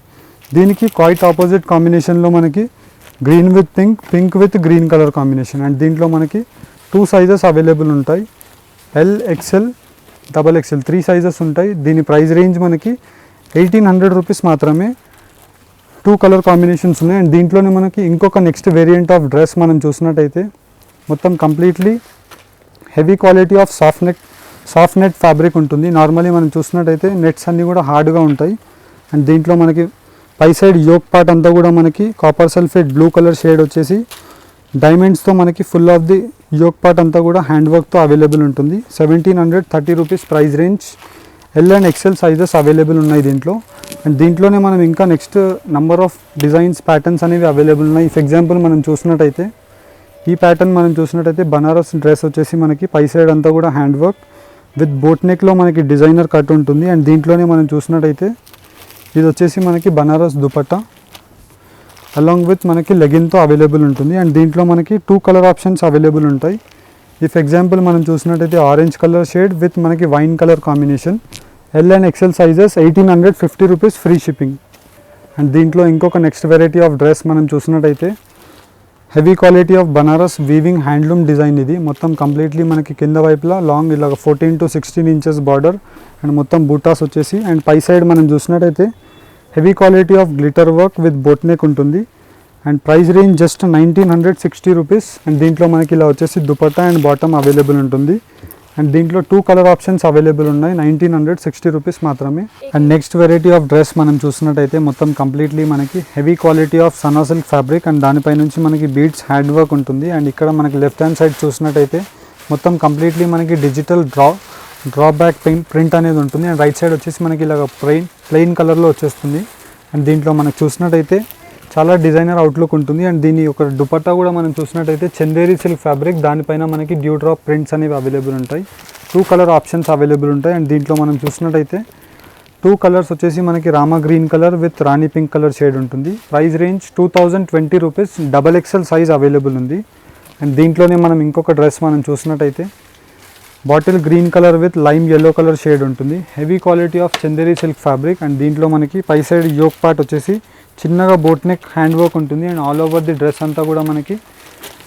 S1: దీనికి క్వైట్ ఆపోజిట్ కాంబినేషన్లో మనకి green with pink, pink with green colour combination. And దీంట్లో మనకి 2 సైజెస్ అవైలబుల్ ఉంటాయి. L, XL, double XL 3 sizes ఉంటాయి. దీని ప్రైస్ రేంజ్ మనకి 1800 రూపీస్ మాత్రమే. 2 కలర్ కాంబినేషన్స్ ఉన్నాయి. అండ్ దీంట్లోనే మనకి ఇంకొక నెక్స్ట్ వేరియంట్ ఆఫ్ డ్రెస్ మనం చూసినట్టయితే మొత్తం completely heavy quality of soft net fabric ఉంటుంది. నార్మల్లీ మనం చూసినట్టయితే నెట్స్ అన్నీ కూడా హార్డ్గా ఉంటాయి. అండ్ దీంట్లో మనకి పై సైడ్ యోక్ పార్ట్ అంతా కూడా మనకి copper sulphate blue colour shade వచ్చేసి డైమండ్స్తో మనకి full of the yoke part అంతా కూడా హ్యాండ్ వర్క్తో అవైలబుల్ ఉంటుంది. 1730 rupees price range. L and XL sizes available ఉన్నాయి దీంట్లో. అండ్ దీంట్లోనే మనం ఇంకా next number of designs patterns అనేవి అవైలబుల్ ఉన్నాయి. ఫర్ ఎగ్జాంపుల్ మనం చూసినట్టయితే ఈ ప్యాటర్న్ మనం చూసినట్టయితే బనారస్ డ్రెస్ వచ్చేసి మనకి పై సైడ్ అంతా కూడా హ్యాండ్ వర్క్ విత్ బోట్ నెక్లో మనకి డిజైనర్ కట్ ఉంటుంది. అండ్ దీంట్లోనే మనం చూసినట్టయితే ఇది వచ్చేసి మనకి బనారస్ దుపట్టా అలాంగ్ విత్ మనకి లెగిన్తో అవైలబుల్ ఉంటుంది. అండ్ దీంట్లో మనకి 2 కలర్ ఆప్షన్స్ అవైలబుల్ ఉంటాయి. ఫర్ ఎగ్జాంపుల్ మనం చూసినట్టయితే ఆరెంజ్ కలర్ షేడ్ విత్ మనకి wine colour combination. L and XL sizes 1850 rupees free shipping. And దీంట్లో ఇంకొక నెక్స్ట్ వెరైటీ ఆఫ్ డ్రెస్ మనం చూసినట్టయితే heavy quality of Banaras weaving handloom design. ఇది మొత్తం కంప్లీట్లీ మనకి కింద వైపులా లాంగ్ ఇలాగ 14 to 16 ఇంచెస్ బార్డర్ అండ్ మొత్తం బూటాస్ వచ్చేసి. అండ్ పై సైడ్ మనం చూసినట్టయితే heavy quality of glitter work with boat neck ఉంటుంది. And price range just 1960 rupees. And దీంట్లో మనకి ఇలా వచ్చేసి దుపట్టా అండ్ బాటమ్ అవైలబుల్ ఉంటుంది. అండ్ దీంట్లో 2 కలర్ ఆప్షన్స్ అవైలబుల్ ఉన్నాయి. 1960 రూపీస్ మాత్రమే. And next variety of dress మనం చూసినట్టయితే మొత్తం కంప్లీట్లీ మనకి హెవీ క్వాలిటీ ఆఫ్ సనా సిల్క్ ఫ్యాబ్రిక్ అండ్ దానిపై నుంచి మనకి బీడ్స్ హ్యాండ్ వర్క్ ఉంటుంది. అండ్ ఇక్కడ మనకి లెఫ్ట్ హ్యాండ్ సైడ్ చూసినట్టయితే మొత్తం కంప్లీట్లీ మనకి డిజిటల్ డ్రాబ్యాక్ ప్రింట్ అనేది ఉంటుంది. అండ్ రైట్ సైడ్ వచ్చేసి మనకి ఇలాగ ప్లెయిన్ కలర్లో వచ్చేస్తుంది. అండ్ దీంట్లో మనకు చూసినట్టయితే చాలా డిజైనర్ అవుట్లుక్ ఉంటుంది. అండ్ దీని ఒక దుపట్టా కూడా మనం చూసినట్టయితే చందేరి సిల్క్ ఫ్యాబ్రిక్ దానిపైన మనకి డ్యూ డ్రాప్ ప్రింట్స్ అనేవి అవైలబుల్ ఉంటాయి. 2 కలర్ ఆప్షన్స్ అవైలబుల్ ఉంటాయి. అండ్ దీంట్లో మనం చూసినట్టయితే 2 కలర్స్ వచ్చేసి మనకి rama green colour with rani pink colour shade ఉంటుంది. Price range 2020 rupees. Double XL size available ఉంది. అండ్ దీంట్లోనే మనం ఇంకొక డ్రెస్ మనం చూసినట్టయితే bottle green colour with lime yellow colour shade ఉంటుంది. Heavy quality of Chanderi silk fabric. And దీంట్లో మనకి పై సైడ్ యోక్ పార్ట్ వచ్చేసి చిన్నగా బోట్ నెక్ హ్యాండ్ వర్క్ ఉంటుంది. And all over the dress అంతా కూడా మనకి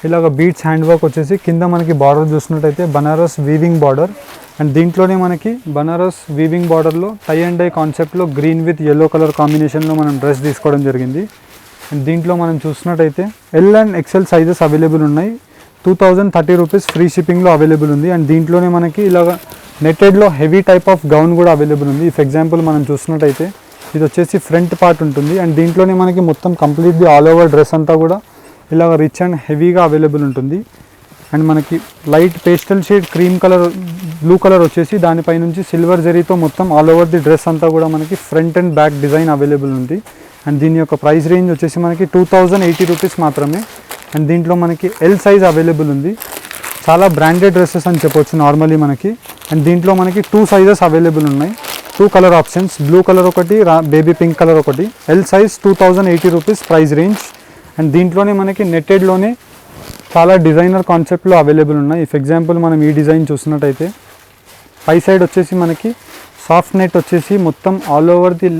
S1: ఇలాగ బీడ్స్ హ్యాండ్ వర్క్ వచ్చేసి కింద మనకి బార్డర్ చూసినట్టయితే బనారస్ వీవింగ్ బార్డర్. అండ్ దీంట్లోనే మనకి బనారస్ వీవింగ్ బార్డర్లో టై అండ్ డై కాన్సెప్ట్లో గ్రీన్ విత్ ఎల్లో కలర్ కాంబినేషన్లో మనం డ్రెస్ తీసుకోవడం జరిగింది. అండ్ దీంట్లో మనం చూసినట్టయితే L and XL sizes available ఉన్నాయి. 2030 రూపీస్ ఫ్రీ షిప్పింగ్లో అవైలబుల్ ఉంది. అండ్ దీంట్లోనే మనకి ఇలాగ నెట్టెడ్లో హెవీ టైప్ ఆఫ్ గౌన్ కూడా అవైలబుల్ ఉంది. ఫర్ ఎగ్జాంపుల్ మనం చూసినట్టయితే ఇది వచ్చేసి ఫ్రంట్ పార్ట్ ఉంటుంది. అండ్ దీంట్లోనే మనకి మొత్తం కంప్లీట్లీ ఆల్ ఓవర్ డ్రెస్ అంతా కూడా ఇలాగ రిచ్ అండ్ హెవీగా అవైలబుల్ ఉంటుంది. అండ్ మనకి light pastel shade cream colour blue colour వచ్చేసి దానిపై నుంచి సిల్వర్ జరీతో మొత్తం ఆల్ ఓవర్ ది డ్రెస్ అంతా కూడా మనకి front and back design available ఉంది. అండ్ దీని యొక్క ప్రైస్ రేంజ్ వచ్చేసి మనకి 2080 రూపీస్ మాత్రమే. అండ్ దీంట్లో మనకి ఎల్ సైజ్ అవైలబుల్ ఉంది. చాలా బ్రాండెడ్ డ్రెస్సెస్ అని చెప్పొచ్చు నార్మల్లీ మనకి. అండ్ దీంట్లో మనకి 2 సైజెస్ అవైలబుల్ ఉన్నాయి. 2 కలర్ ఆప్షన్స్, బ్లూ కలర్ ఒకటి, బేబీ పింక్ కలర్ ఒకటి. L size 2080 rupees price range. And దీంట్లోనే మనకి నెట్టెడ్లోనే చాలా డిజైనర్ కాన్సెప్ట్లో అవైలబుల్ ఉన్నాయి. ఫర్ ఎగ్జాంపుల్ మనం ఈ డిజైన్ చూసినట్టయితే పై సైడ్ వచ్చేసి మనకి సాఫ్ట్ నెట్ వచ్చేసి మొత్తం ఆల్ ఓవర్ ది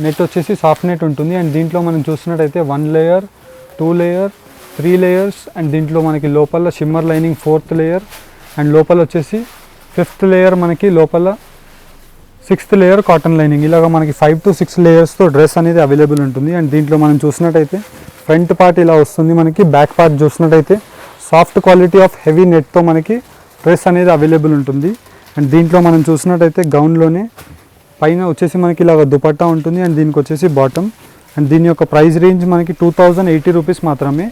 S1: నెట్ వచ్చేసి సాఫ్ట్ నెట్ ఉంటుంది. అండ్ దీంట్లో మనం చూసినట్టయితే 1 లేయర్, 2 లేయర్, 3 లేయర్స్ అండ్ దీంట్లో మనకి లోపల shimmer lining 4th layer and లోపల వచ్చేసి 5th లేయర్ మనకి లోపల 6th లేయర్ కాటన్ లైనింగ్. ఇలాగ మనకి 5 to 6 లేయర్స్తో డ్రెస్ అనేది అవైలబుల్ ఉంటుంది. అండ్ దీంట్లో మనం చూసినట్టయితే ఫ్రంట్ పార్ట్ ఇలా వస్తుంది, మనకి బ్యాక్ పార్ట్ చూసినట్టయితే సాఫ్ట్ క్వాలిటీ ఆఫ్ హెవీ నెట్తో మనకి డ్రెస్ అనేది అవైలబుల్ ఉంటుంది. అండ్ దీంట్లో మనం చూసినట్టయితే గౌన్లోనే పైన వచ్చేసి మనకి ఇలాగ దుపట్టా ఉంటుంది అండ్ దీనికి వచ్చేసి బాటమ్. అండ్ దీని యొక్క ప్రైస్ రేంజ్ మనకి 2080 రూపీస్ మాత్రమే.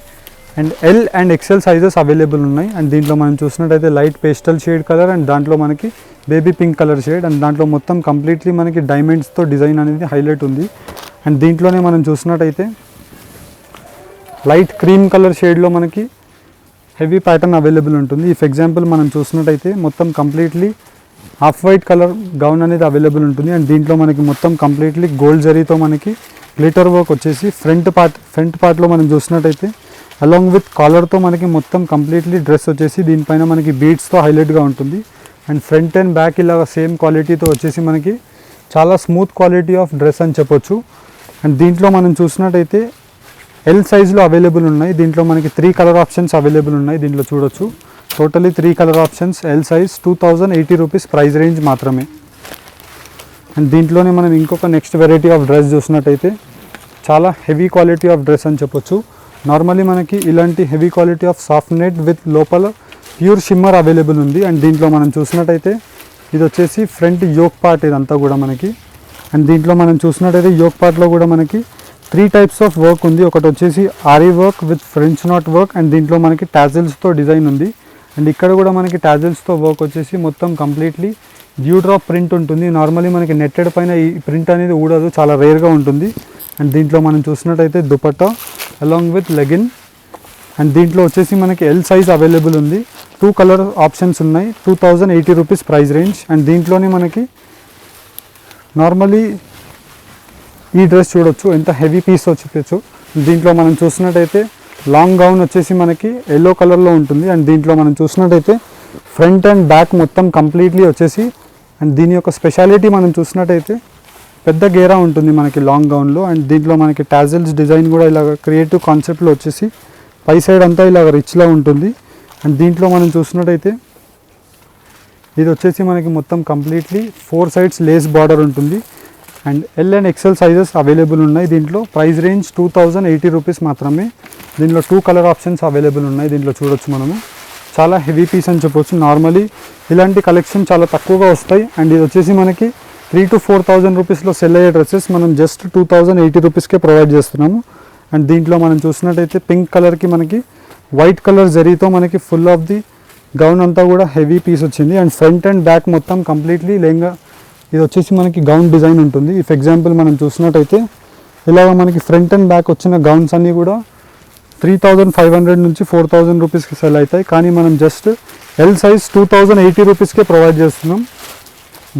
S1: And L and XL sizes available ఉన్నాయి. అండ్ దీంట్లో మనం చూసినట్టయితే light pastel shade colour and దాంట్లో మనకి baby pink colour shade and దాంట్లో మొత్తం కంప్లీట్లీ మనకి డైమండ్స్తో డిజైన్ అనేది హైలైట్ ఉంది. అండ్ దీంట్లోనే మనం చూసినట్టయితే లైట్ క్రీమ్ కలర్ షేడ్లో మనకి హెవీ ప్యాటర్న్ అవైలబుల్ ఉంటుంది. ఇఫ్ ఎగ్జాంపుల్ మనం చూసినట్టయితే మొత్తం completely half white colour gown అనేది అవైలబుల్ ఉంటుంది. అండ్ దీంట్లో మనకి మొత్తం కంప్లీట్లీ గోల్డ్ జరీతో మనకి గ్లిటర్ వర్క్ వచ్చేసి ఫ్రంట్ పార్ట్లో మనం చూసినట్టయితే అలాంగ్ విత్ కాలర్తో మనకి మొత్తం కంప్లీట్లీ డ్రెస్ వచ్చేసి దీనిపైన మనకి బీడ్స్తో హైలైట్గా ఉంటుంది. అండ్ ఫ్రంట్ అండ్ బ్యాక్ ఇలాగ సేమ్ క్వాలిటీతో వచ్చేసి మనకి చాలా స్మూత్ క్వాలిటీ ఆఫ్ డ్రెస్ అని చెప్పొచ్చు. అండ్ దీంట్లో మనం చూసినట్టయితే ఎల్ సైజ్లో అవైలబుల్ ఉన్నాయి. దీంట్లో మనకి 3 కలర్ ఆప్షన్స్ అవైలబుల్ ఉన్నాయి. దీంట్లో చూడొచ్చు totally 3 colour options. L size 2080 rupees price range మాత్రమే. అండ్ దీంట్లోనే మనం ఇంకొక నెక్స్ట్ వెరైటీ ఆఫ్ డ్రెస్ చూసినట్టయితే చాలా హెవీ క్వాలిటీ ఆఫ్ డ్రెస్ అని చెప్పొచ్చు. నార్మల్లీ మనకి ఇలాంటి heavy quality of soft net with లోపల ప్యూర్ షిమ్మర్ అవైలబుల్ ఉంది. అండ్ దీంట్లో మనం చూసినట్టయితే ఇది వచ్చేసి ఫ్రంట్ యోక్ పార్ట్ ఇదంతా కూడా మనకి. అండ్ దీంట్లో మనం చూసినట్టయితే యోక్ పార్ట్లో కూడా మనకి 3 టైప్స్ ఆఫ్ వర్క్ ఉంది. ఒకటి వచ్చేసి ary work with French knot work and దీంట్లో మనకి టాజిల్స్తో డిజైన్ ఉంది. అండ్ ఇక్కడ కూడా మనకి టాజిల్స్తో వర్క్ వచ్చేసి మొత్తం కంప్లీట్లీ డ్యూ డ్రాప్ ప్రింట్ ఉంటుంది. నార్మల్లీ మనకి నెట్టెడ్ పైన ఈ ప్రింట్ అనేది ఊడదు, చాలా రేర్గా ఉంటుంది. అండ్ దీంట్లో మనం చూసినట్టయితే dupatta along with legging. And దీంట్లో వచ్చేసి మనకి ఎల్ సైజ్ అవైలబుల్ ఉంది. 2 కలర్ ఆప్షన్స్ ఉన్నాయి. 2080 రూపీస్ ప్రైస్ రేంజ్. అండ్ దీంట్లోనే మనకి నార్మల్లీ ఈ డ్రెస్ చూడొచ్చు ఎంత హెవీ పీస్ వచ్చేచ్చు. దీంట్లో మనం చూసినట్టయితే లాంగ్ గౌన్ వచ్చేసి మనకి ఎల్లో కలర్లో ఉంటుంది. అండ్ దీంట్లో మనం చూసినట్టయితే ఫ్రంట్ అండ్ బ్యాక్ మొత్తం కంప్లీట్లీ వచ్చేసి అండ్ దీని యొక్క స్పెషాలిటీ మనం చూసినట్టయితే పెద్ద గేరా ఉంటుంది మనకి లాంగ్ గౌన్లో. అండ్ దీంట్లో మనకి టాజిల్స్ డిజైన్ కూడా ఇలాగ క్రియేటివ్ కాన్సెప్ట్లో వచ్చేసి పై సైడ్ అంతా ఇలాగ రిచ్లా ఉంటుంది. అండ్ దీంట్లో మనం చూసినట్టయితే ఇది వచ్చేసి మనకి మొత్తం కంప్లీట్లీ 4 సైడ్స్ లేస్ బార్డర్ ఉంటుంది. And L and XL sizes available ఉన్నాయి. దీంట్లో ప్రైస్ రేంజ్ 2080 రూపీస్ మాత్రమే. దీంట్లో 2 కలర్ ఆప్షన్స్ అవైలబుల్ ఉన్నాయి. దీంట్లో చూడొచ్చు మనము చాలా హెవీ పీస్ అని చెప్పొచ్చు. నార్మలీ ఇలాంటి కలెక్షన్ చాలా తక్కువగా వస్తాయి. అండ్ ఇది వచ్చేసి మనకి 3,000 to 4,000 రూపీస్లో సెల్ అయ్యే డ్రెస్సెస్ మనం జస్ట్ 2080 రూపీస్కే ప్రొవైడ్ చేస్తున్నాము. అండ్ దీంట్లో మనం చూసినట్టయితే పింక్ కలర్కి మనకి వైట్ కలర్ జరీతో మనకి ఫుల్ ఆఫ్ ది గౌన్ అంతా కూడా హెవీ పీస్ వచ్చింది. అండ్ ఫ్రంట్ అండ్ బ్యాక్ మొత్తం కంప్లీట్లీ లెహంగా ఇది వచ్చేసి మనకి గౌన్ డిజైన్ ఉంటుంది. ఇఫ్ ఎగ్జాంపుల్ మనం చూసినట్టయితే ఇలాగ మనకి ఫ్రంట్ అండ్ బ్యాక్ వచ్చిన గౌన్స్ అన్నీ కూడా 3,500 నుంచి 4,000 రూపీస్కి సెల్ అవుతాయి. కానీ మనం జస్ట్ ఎల్ సైజ్ 2080 రూపీస్కే ప్రొవైడ్ చేస్తున్నాం.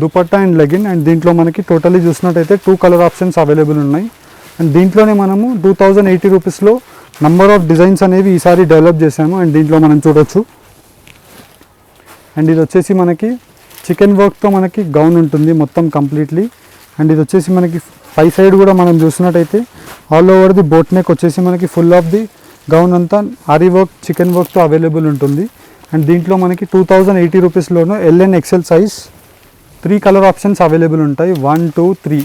S1: Dupatta and legging. అండ్ దీంట్లో మనకి టోటలీ చూసినట్టయితే 2 కలర్ ఆప్షన్స్ అవైలబుల్ ఉన్నాయి. అండ్ దీంట్లోనే మనము 2080 రూపీస్లో నంబర్ ఆఫ్ డిజైన్స్ అనేవి ఈసారి డెవలప్ చేశాము. అండ్ దీంట్లో మనం చూడొచ్చు. అండ్ ఇది వచ్చేసి మనకి చికెన్ వర్క్తో మనకి గౌన్ ఉంటుంది మొత్తం కంప్లీట్లీ. అండ్ ఇది వచ్చేసి మనకి పై సైడ్ కూడా మనం చూసినట్టయితే all over the boat neck వచ్చేసి మనకి ఫుల్ ఆఫ్ ది గౌన్ అంతా ఆరీ వర్క్ చికెన్ వర్క్తో అవైలబుల్ ఉంటుంది. అండ్ దీంట్లో మనకి 2080 రూపీస్లోనూ L and XL size 3 colour options available ఉంటాయి. 1, 2, 3.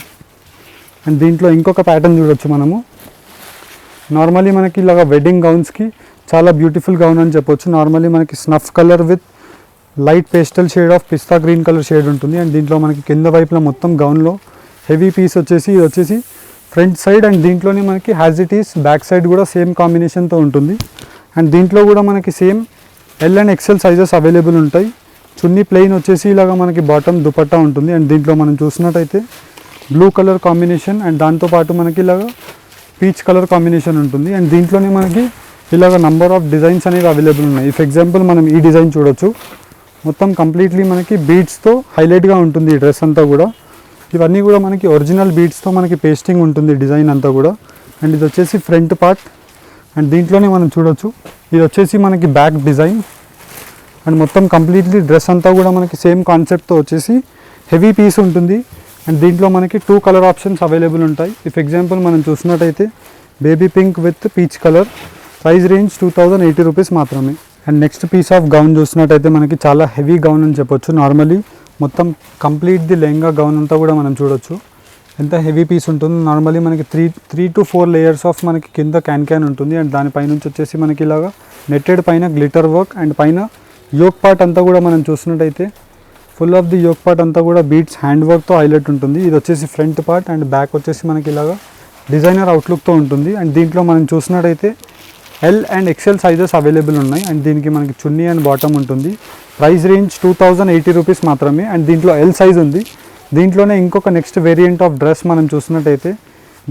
S1: అండ్ దీంట్లో ఇంకొక ప్యాటర్న్ చూడొచ్చు మనము. నార్మల్లీ మనకి ఇలాగ వెడ్డింగ్ గౌన్స్కి చాలా బ్యూటిఫుల్ గౌన్ అని చెప్పొచ్చు. నార్మల్లీ మనకి snuff colour with light pastel shade of pista green colour shade ఉంటుంది. అండ్ దీంట్లో మనకి కింద వైపులో మొత్తం గౌన్లో హెవీ పీస్ వచ్చేసి ఇది వచ్చేసి ఫ్రంట్ సైడ్. అండ్ దీంట్లోనే మనకి as it is back side కూడా సేమ్ కాంబినేషన్తో ఉంటుంది. అండ్ దీంట్లో కూడా మనకి same L and XL sizes available ఉంటాయి. చున్నీ ప్లెయిన్ వచ్చేసి ఇలాగ మనకి బాటమ్ దుపట్టా ఉంటుంది. అండ్ దీంట్లో మనం చూసినట్టయితే బ్లూ కలర్ కాంబినేషన్ అండ్ దాంతోపాటు మనకి ఇలాగ పీచ్ కలర్ కాంబినేషన్ ఉంటుంది. అండ్ దీంట్లోనే మనకి ఇలాగ నంబర్ ఆఫ్ డిజైన్స్ అనేవి అవైలబుల్ ఉన్నాయి. ఇఫ్ ఎగ్జాంపుల్ మనం ఈ డిజైన్ చూడొచ్చు. మొత్తం కంప్లీట్లీ మనకి బీడ్స్తో హైలైట్గా ఉంటుంది ఈ డ్రెస్ అంతా కూడా. ఇవన్నీ కూడా మనకి ఒరిజినల్ బీడ్స్తో మనకి పేస్టింగ్ ఉంటుంది డిజైన్ అంతా కూడా. అండ్ ఇది వచ్చేసి ఫ్రంట్ పార్ట్. అండ్ దీంట్లోనే మనం చూడొచ్చు ఇది వచ్చేసి మనకి బ్యాక్ డిజైన్. అండ్ మొత్తం కంప్లీట్లీ డ్రెస్ అంతా కూడా మనకి సేమ్ కాన్సెప్ట్తో వచ్చేసి హెవీ పీస్ ఉంటుంది. అండ్ దీంట్లో మనకి 2 కలర్ ఆప్షన్స్ అవైలబుల్ ఉంటాయి. ఇఫ్ ఎగ్జాంపుల్ మనం చూసినట్టయితే baby pink with peach colour price range 2080 rupees మాత్రమే. And next piece of gown చూసినట్టయితే మనకి చాలా హెవీ గౌన్ అని చెప్పొచ్చు. నార్మలీ మొత్తం కంప్లీట్ ది లెహంగా గౌన్ అంతా కూడా మనం చూడొచ్చు ఎంత హెవీ పీస్ ఉంటుంది. నార్మలీ మనకి త్రీ to 4 లేయర్స్ ఆఫ్ మనకి కింద క్యాన్ ఉంటుంది. అండ్ దానిపైనుంచి వచ్చేసి మనకి ఇలాగా నెట్టెడ్ పైన గ్లిటర్ వర్క్ అండ్ పైన యోక్ పార్ట్ అంతా కూడా మనం చూసినట్టయితే full of the yoke part అంతా కూడా బీట్స్ హ్యాండ్ వర్క్తో హైలైట్ ఉంటుంది. ఇది వచ్చేసి ఫ్రంట్ పార్ట్ అండ్ బ్యాక్ వచ్చేసి మనకి ఇలాగా డిజైనర్ అవుట్లుక్తో ఉంటుంది. అండ్ దీంట్లో మనం చూసినట్టయితే L and XL sizes available ఉన్నాయి. అండ్ దీనికి మనకి చున్నీ అండ్ బాటమ్ ఉంటుంది. ప్రైస్ రేంజ్ 2080 రూపీస్ మాత్రమే. అండ్ దీంట్లో ఎల్ సైజ్ ఉంది. దీంట్లోనే ఇంకొక నెక్స్ట్ వేరియంట్ ఆఫ్ డ్రెస్ మనం చూసినట్టయితే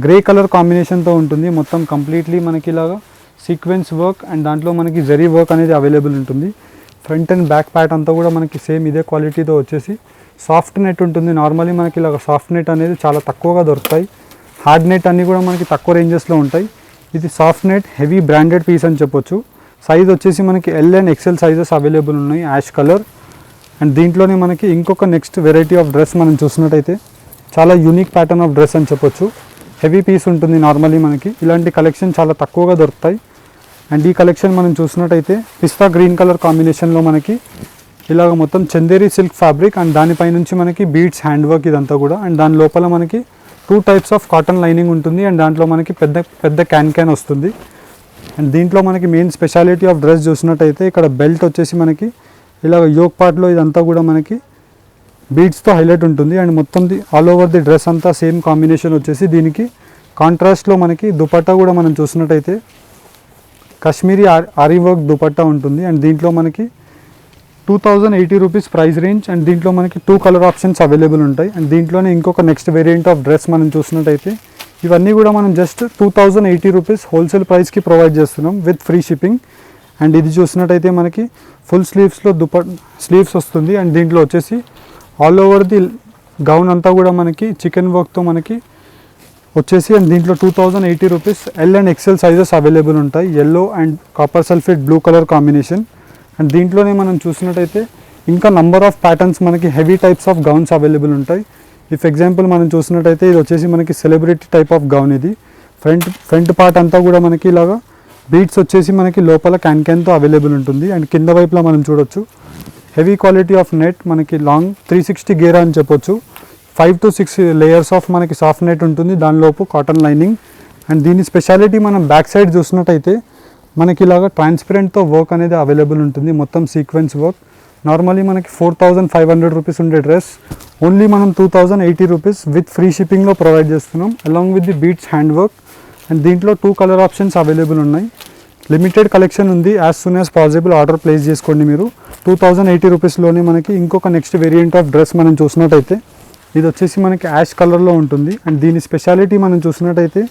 S1: గ్రే కలర్ కాంబినేషన్తో ఉంటుంది. మొత్తం కంప్లీట్లీ మనకి ఇలాగా సీక్వెన్స్ వర్క్ అండ్ దాంట్లో మనకి జరీ వర్క్ అనేది అవైలబుల్ ఉంటుంది. ఫ్రంట్ అండ్ బ్యాక్ ప్యాట్ అంతా కూడా మనకి సేమ్ ఇదే క్వాలిటీతో వచ్చేసి సాఫ్ట్ నెట్ ఉంటుంది. నార్మలీ మనకి ఇలాగ సాఫ్ట్ నెట్ అనేది చాలా తక్కువగా దొరుకుతాయి. హార్డ్ నెట్ అన్నీ కూడా మనకి తక్కువ రేంజెస్లో ఉంటాయి. ఇది soft net heavy branded piece అని చెప్పొచ్చు. సైజ్ వచ్చేసి మనకి L and XL sizes available ఉన్నాయి, యాష్ కలర్. అండ్ దీంట్లోనే మనకి ఇంకొక నెక్స్ట్ వెరైటీ ఆఫ్ డ్రెస్ మనం చూసినట్టయితే చాలా యూనిక్ ప్యాటర్న్ ఆఫ్ డ్రెస్ అని చెప్పొచ్చు. హెవీ పీస్ ఉంటుంది. నార్మలీ మనకి ఇలాంటి కలెక్షన్ చాలా తక్కువగా దొరుకుతాయి. అండ్ ఈ కలెక్షన్ మనం చూసినట్టయితే పిస్తా గ్రీన్ కలర్ కాంబినేషన్లో మనకి ఇలాగ మొత్తం చందేరి సిల్క్ ఫ్యాబ్రిక్ అండ్ దానిపై నుంచి మనకి బీడ్స్ హ్యాండ్ వర్క్ ఇదంతా కూడా. అండ్ దాని లోపల మనకి 2 types ఆఫ్ కాటన్ లైనింగ్ ఉంటుంది. అండ్ దాంట్లో మనకి పెద్ద క్యాన్ వస్తుంది. అండ్ దీంట్లో మనకి మెయిన్ స్పెషాలిటీ ఆఫ్ డ్రెస్ చూసినట్టయితే ఇక్కడ బెల్ట్ వచ్చేసి మనకి ఇలాగ యోక్ పార్ట్లో ఇదంతా కూడా మనకి బీడ్స్తో హైలైట్ ఉంటుంది. అండ్ మొత్తం ఆల్ ఓవర్ ది డ్రెస్ అంతా సేమ్ కాంబినేషన్ వచ్చేసి దీనికి కాంట్రాస్ట్లో మనకి దుపట్టా కూడా మనం చూసినట్టయితే కాశ్మీరీ ఆరీ వర్క్ దుపట్టా ఉంటుంది. అండ్ దీంట్లో మనకి 2080 రూపీస్ ప్రైస్ రేంజ్. అండ్ దీంట్లో మనకి 2 కలర్ ఆప్షన్స్ అవైలబుల్ ఉంటాయి. అండ్ దీంట్లోనే ఇంకొక నెక్స్ట్ వేరియంట్ ఆఫ్ డ్రెస్ మనం చూసినట్టయితే ఇవన్నీ కూడా మనం జస్ట్ 2080 రూపీస్ హోల్సేల్ ప్రైస్కి ప్రొవైడ్ చేస్తున్నాం విత్ ఫ్రీ షిప్పింగ్. అండ్ ఇది చూసినట్టయితే మనకి ఫుల్ స్లీవ్స్లో స్లీవ్స్ వస్తుంది. అండ్ దీంట్లో వచ్చేసి ఆల్ ఓవర్ ది గౌన్ అంతా కూడా మనకి చికెన్ వర్క్తో మనకి వచ్చేసి. అండ్ దీంట్లో 2080 rupees L and XL sizes available ఉంటాయి. Yellow and copper sulphate blue colour combination. And దీంట్లోనే మనం చూసినట్టయితే ఇంకా నంబర్ ఆఫ్ ప్యాటర్న్స్ మనకి heavy types of gowns available ఉంటాయి. ఇఫ్ ఎగ్జాంపుల్ మనం చూసినట్టయితే ఇది వచ్చేసి మనకి సెలబ్రిటీ టైప్ ఆఫ్ గౌన్. ఇది ఫ్రంట్ పార్ట్ అంతా కూడా మనకి ఇలాగా బీడ్స్ వచ్చేసి మనకి లోపల క్యాన్తో అవైలబుల్ ఉంటుంది. అండ్ కింద వైపులో మనం చూడొచ్చు హెవీ క్వాలిటీ ఆఫ్ నెట్ మనకి లాంగ్ 360 గేరా అని చెప్పొచ్చు. 5 to 6 లేయర్స్ ఆఫ్ మనకి సాఫ్ట్ నెట్ ఉంటుంది. దానిలోపు కాటన్ లైనింగ్. అండ్ దీని స్పెషాలిటీ మనం బ్యాక్ సైడ్ చూసినట్టయితే మనకి ఇలాగా ట్రాన్స్పరెంట్తో వర్క్ అనేది అవైలబుల్ ఉంటుంది. మొత్తం సీక్వెన్స్ వర్క్. నార్మలీ మనకి 4500 రూపీస్ ఉండే డ్రెస్ ఓన్లీ మనం 2080 రూపీస్ విత్ ఫ్రీ షిప్పింగ్లో ప్రొవైడ్ చేస్తున్నాం along with the beads hand work. And దీంట్లో 2 కలర్ ఆప్షన్స్ అవైలబుల్ ఉన్నాయి. లిమిటెడ్ కలెక్షన్ ఉంది. As soon as possible order place చేసుకోండి మీరు. 2080 రూపీస్లోనే మనకి ఇంకొక నెక్స్ట్ వేరియంట్ ఆఫ్ డ్రెస్ మనం చూసినట్టయితే ఇది వచ్చేసి మనకి యాష్ కలర్లో ఉంటుంది. అండ్ దీని స్పెషాలిటీ మనం చూసినట్టయితే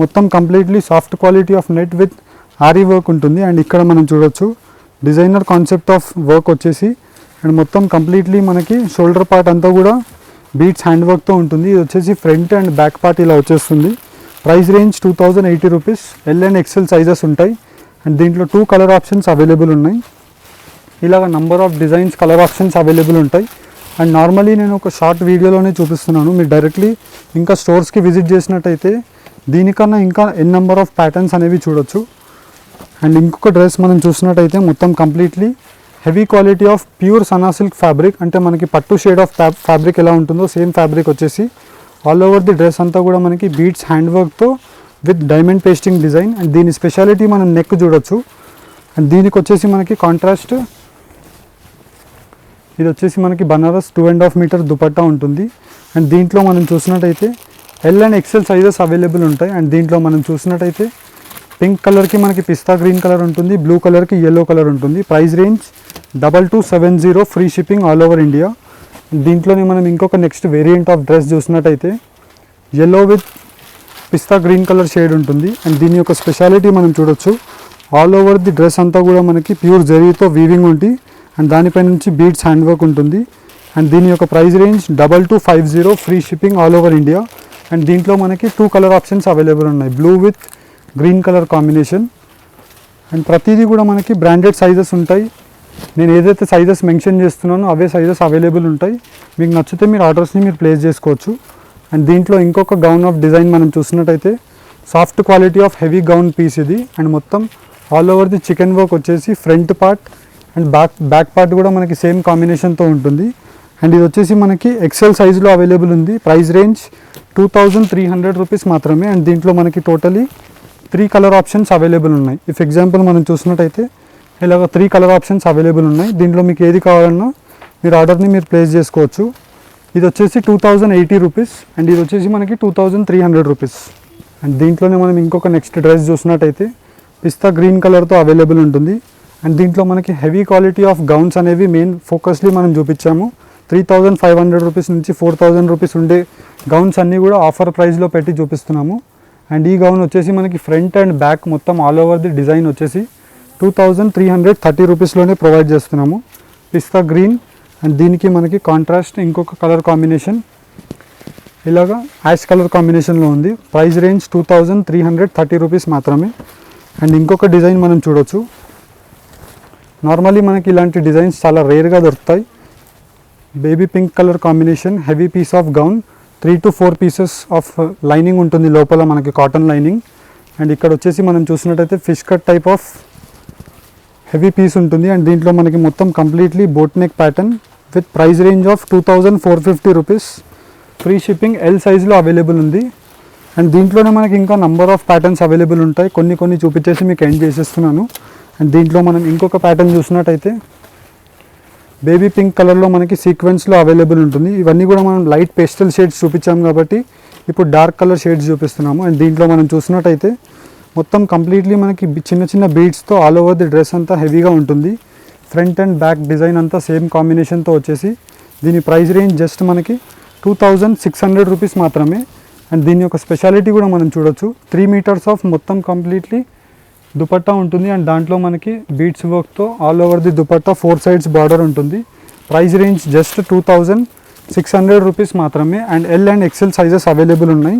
S1: మొత్తం completely soft quality of net with aari work ఉంటుంది. అండ్ ఇక్కడ మనం చూడొచ్చు డిజైనర్ కాన్సెప్ట్ ఆఫ్ వర్క్ వచ్చేసి. అండ్ మొత్తం కంప్లీట్లీ మనకి షోల్డర్ పార్ట్ అంతా కూడా బీట్స్ హ్యాండ్ వర్క్తో ఉంటుంది. ఇది వచ్చేసి ఫ్రంట్ అండ్ బ్యాక్ పార్ట్ ఇలా వచ్చేస్తుంది. Price range 2080 rupees. L and XL sizes ఉంటాయి. అండ్ దీంట్లో 2 కలర్ ఆప్షన్స్ అవైలబుల్ ఉన్నాయి. ఇలాగ number of designs colour options available ఉంటాయి. అండ్ నార్మలీ నేను ఒక షార్ట్ వీడియోలోనే చూపిస్తున్నాను. మీరు డైరెక్ట్లీ ఇంకా స్టోర్స్కి విజిట్ చేసినట్టయితే దీనికన్నా ఇంకా ఎన్ నెంబర్ ఆఫ్ ప్యాటర్న్స్ అనేవి చూడొచ్చు. అండ్ ఇంకొక డ్రెస్ మనం చూసినట్టయితే మొత్తం completely heavy quality of pure Sana silk fabric. అంటే మనకి పట్టు షేడ్ ఆఫ్ ఫ్యాబ్రిక్ ఎలా ఉంటుందో సేమ్ ఫ్యాబ్రిక్ వచ్చేసి ఆల్ ఓవర్ ది డ్రెస్ అంతా కూడా మనకి బీడ్స్ హ్యాండ్ వర్క్తో with diamond pasting design. And దీని స్పెషాలిటీ మనం నెక్ చూడొచ్చు. అండ్ దీనికి వచ్చేసి మనకి కాంట్రాస్ట్ ఇది వచ్చేసి మనకి బనారస్ 2.5 మీటర్ దుపట్టా ఉంటుంది. అండ్ దీంట్లో మనం చూసినట్టయితే L and XL sizes available ఉంటాయి. అండ్ దీంట్లో మనం చూసినట్టయితే పింక్ కలర్కి మనకి పిస్తా గ్రీన్ కలర్ ఉంటుంది. బ్లూ కలర్కి ఎల్లో కలర్ ఉంటుంది. Price range 2270 free shipping all over India. దీంట్లోనే మనం ఇంకొక నెక్స్ట్ వేరియంట్ ఆఫ్ డ్రెస్ చూసినట్టయితే yellow with pista green colour shade ఉంటుంది. అండ్ దీని యొక్క స్పెషాలిటీ మనం చూడొచ్చు ఆల్ ఓవర్ ది డ్రెస్ అంతా కూడా మనకి ప్యూర్ జరీతో వీవింగ్ ఉంటుంది. అండ్ దానిపై నుంచి బీడ్స్ హ్యాండ్ వర్క్ ఉంటుంది. అండ్ దీని యొక్క price range 2250 free shipping all over India. And దీంట్లో మనకి 2 కలర్ ఆప్షన్స్ అవైలబుల్ ఉన్నాయి. Blue with green colour combination. And ప్రతిదీ కూడా మనకి బ్రాండెడ్ సైజెస్ ఉంటాయి. నేను ఏదైతే సైజెస్ మెన్షన్ చేస్తున్నానో అవే సైజెస్ అవైలబుల్ ఉంటాయి. మీకు నచ్చితే మీరు ఆర్డర్స్ని మీరు ప్లేస్ చేసుకోవచ్చు. అండ్ దీంట్లో ఇంకొక గౌన్ ఆఫ్ డిజైన్ మనం చూసినట్టయితే soft quality of heavy gown piece ఇది. అండ్ మొత్తం all over the chikan work వచ్చేసి front part and back part కూడా మనకి సేమ్ కాంబినేషన్తో ఉంటుంది. అండ్ ఇది వచ్చేసి మనకి ఎక్సెల్ సైజులో అవైలబుల్ ఉంది. ప్రైస్ రేంజ్ 2300 రూపీస్ మాత్రమే. అండ్ దీంట్లో మనకి టోటలీ 3 కలర్ ఆప్షన్స్ అవైలబుల్ ఉన్నాయి. ఇఫ్ ఎగ్జాంపుల్ మనం చూసినట్టయితే ఇలాగ 3 కలర్ ఆప్షన్స్ అవైలబుల్ ఉన్నాయి. దీంట్లో మీకు ఏది కావాలన్నా మీరు ఆర్డర్ని మీరు ప్లేస్ చేసుకోవచ్చు. ఇది వచ్చేసి 2080 రూపీస్ అండ్ ఇది వచ్చేసి మనకి 2300 రూపీస్. అండ్ దీంట్లోనే మనం ఇంకొక నెక్స్ట్ డ్రెస్ చూసినట్టయితే పిస్తా గ్రీన్ కలర్తో అవైలబుల్ ఉంటుంది. అండ్ దీంట్లో మనకి హెవీ క్వాలిటీ ఆఫ్ గౌన్స్ అనేవి మెయిన్ ఫోకస్లీ మనం చూపించాము. 3500 రూపీస్ నుంచి 4000 రూపీస్ ఉండే గౌన్స్ అన్నీ కూడా ఆఫర్ ప్రైస్లో పెట్టి చూపిస్తున్నాము. అండ్ ఈ గౌన్ వచ్చేసి మనకి ఫ్రంట్ అండ్ బ్యాక్ మొత్తం ఆల్ ఓవర్ ది డిజైన్ వచ్చేసి 2330 రూపీస్లోనే ప్రొవైడ్ చేస్తున్నాము. పిస్తా గ్రీన్ అండ్ దీనికి మనకి కాంట్రాస్ట్ ఇంకొక కలర్ కాంబినేషన్ ఇలాగా యాష్ కలర్ కాంబినేషన్లో ఉంది. ప్రైస్ రేంజ్ 2330 రూపీస్ మాత్రమే. అండ్ ఇంకొక డిజైన్ మనం చూడొచ్చు. నార్మల్లీ మనకి ఇలాంటి డిజైన్స్ చాలా రేర్గా దొరుకుతాయి. Baby pink colour combination heavy piece of gown 3 to 4 pieces of lining ఉంటుంది లోపల మనకి కాటన్ లైనింగ్. అండ్ ఇక్కడ వచ్చేసి మనం చూసినట్టయితే fish cut type of heavy piece ఉంటుంది. అండ్ దీంట్లో మనకి మొత్తం completely boat neck pattern with price range of 2450 rupees. Free shipping L సైజ్లో అవైలబుల్ ఉంది. అండ్ దీంట్లోనే మనకి ఇంకా నంబర్ ఆఫ్ ప్యాటర్న్స్ అవైలబుల్ ఉంటాయి. కొన్ని చూపించేసి మీకు ఎండ్ చేసేస్తున్నాను. అండ్ దీంట్లో మనం ఇంకొక ప్యాటర్న్ చూసినట్టయితే బేబీ పింక్ కలర్లో మనకి సీక్వెన్స్లో అవైలబుల్ ఉంటుంది. ఇవన్నీ కూడా మనం లైట్ పేస్టల్ షేడ్స్ చూపించాము కాబట్టి ఇప్పుడు డార్క్ కలర్ షేడ్స్ చూపిస్తున్నాము. అండ్ దీంట్లో మనం చూసినట్టయితే మొత్తం కంప్లీట్లీ మనకి చిన్న బీడ్స్తో ఆల్ ఓవర్ ది డ్రెస్ అంతా హెవీగా ఉంటుంది. ఫ్రంట్ అండ్ బ్యాక్ డిజైన్ అంతా సేమ్ కాంబినేషన్తో వచ్చేసి దీని ప్రైస్ రేంజ్ జస్ట్ మనకి 2600 రూపీస్ మాత్రమే. అండ్ దీని యొక్క స్పెషాలిటీ కూడా మనం చూడొచ్చు. 3 మీటర్స్ ఆఫ్ మొత్తం కంప్లీట్లీ దుపట్టా ఉంటుంది. అండ్ దాంట్లో మనకి బీడ్స్ వర్క్తో all over the dupatta 4 sides border ఉంటుంది. ప్రైస్ రేంజ్ జస్ట్ 2600 రూపీస్ మాత్రమే. And L and XL sizes available ఉన్నాయి.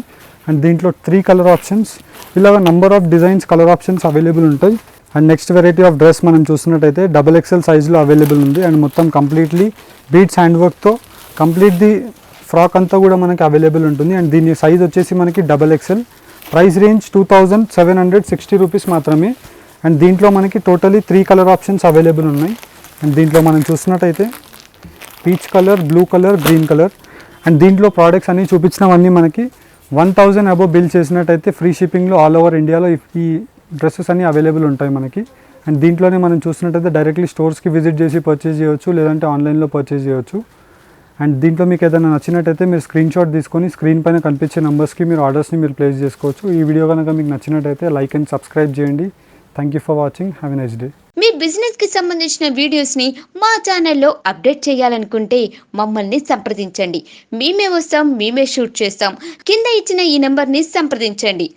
S1: అండ్ దీంట్లో 3 కలర్ ఆప్షన్స్ ఇలాగ number of designs colour options available ఉంటాయి. And next variety of dress మనం చూసినట్టయితే XXL సైజులో అవైలబుల్ ఉంది. అండ్ మొత్తం కంప్లీట్లీ బీడ్స్ హ్యాండ్ వర్క్తో కంప్లీట్ ది ఫ్రాక్ అంతా కూడా మనకి అవైలబుల్ ఉంటుంది. అండ్ దీని సైజ్ వచ్చేసి మనకి XXL. ప్రైస్ రేంజ్ 2760 రూపీస్ మాత్రమే. అండ్ దీంట్లో మనకి టోటలీ 3 కలర్ ఆప్షన్స్ అవైలబుల్ ఉన్నాయి. అండ్ దీంట్లో మనం చూసినట్టయితే peach colour, blue colour, green colour. And దీంట్లో ప్రోడక్ట్స్ అన్నీ చూపించినవన్నీ మనకి 1000 అబోవ్ బిల్ చేసినట్టయితే ఫ్రీ షిప్పింగ్లో ఆల్ ఓవర్ ఇండియాలో ఈ డ్రెస్సెస్ అన్నీ అవైలబుల్ ఉంటాయి మనకి. అండ్ దీంట్లోనే మనం చూసినట్టయితే డైరెక్ట్లీ స్టోర్స్కి విజిట్ చేసి పర్చేజ్ చేయొచ్చు, లేదంటే ఆన్లైన్లో పర్చేజ్ చేయొచ్చు. అండ్ దీంట్లో మీకు ఏదైనా నచ్చినట్టయితే మీరు స్క్రీన్ షాట్ తీసుకొని స్క్రీన్ పైన కనిపించే నెంబర్స్కి మీరు ఆర్డర్స్ని మీరు ప్లేస్ చేసుకోవచ్చు. ఈ వీడియో కనుక మీకు నచ్చినట్టయితే లైక్ అండ్ సబ్స్క్రైబ్ చేయండి. Thank you for watching. Have a nice day.
S2: Me business కి సంబంధించిన వీడియోస్ ని మా ఛానల్లో అప్డేట్ చేయాలనుకుంటే మమ్మల్ని సంప్రదించండి. మేమే వస్తాం, మేమే షూట్ చేస్తాం. కింద ఇచ్చిన ఈ నెంబర్ ని సంప్రదించండి.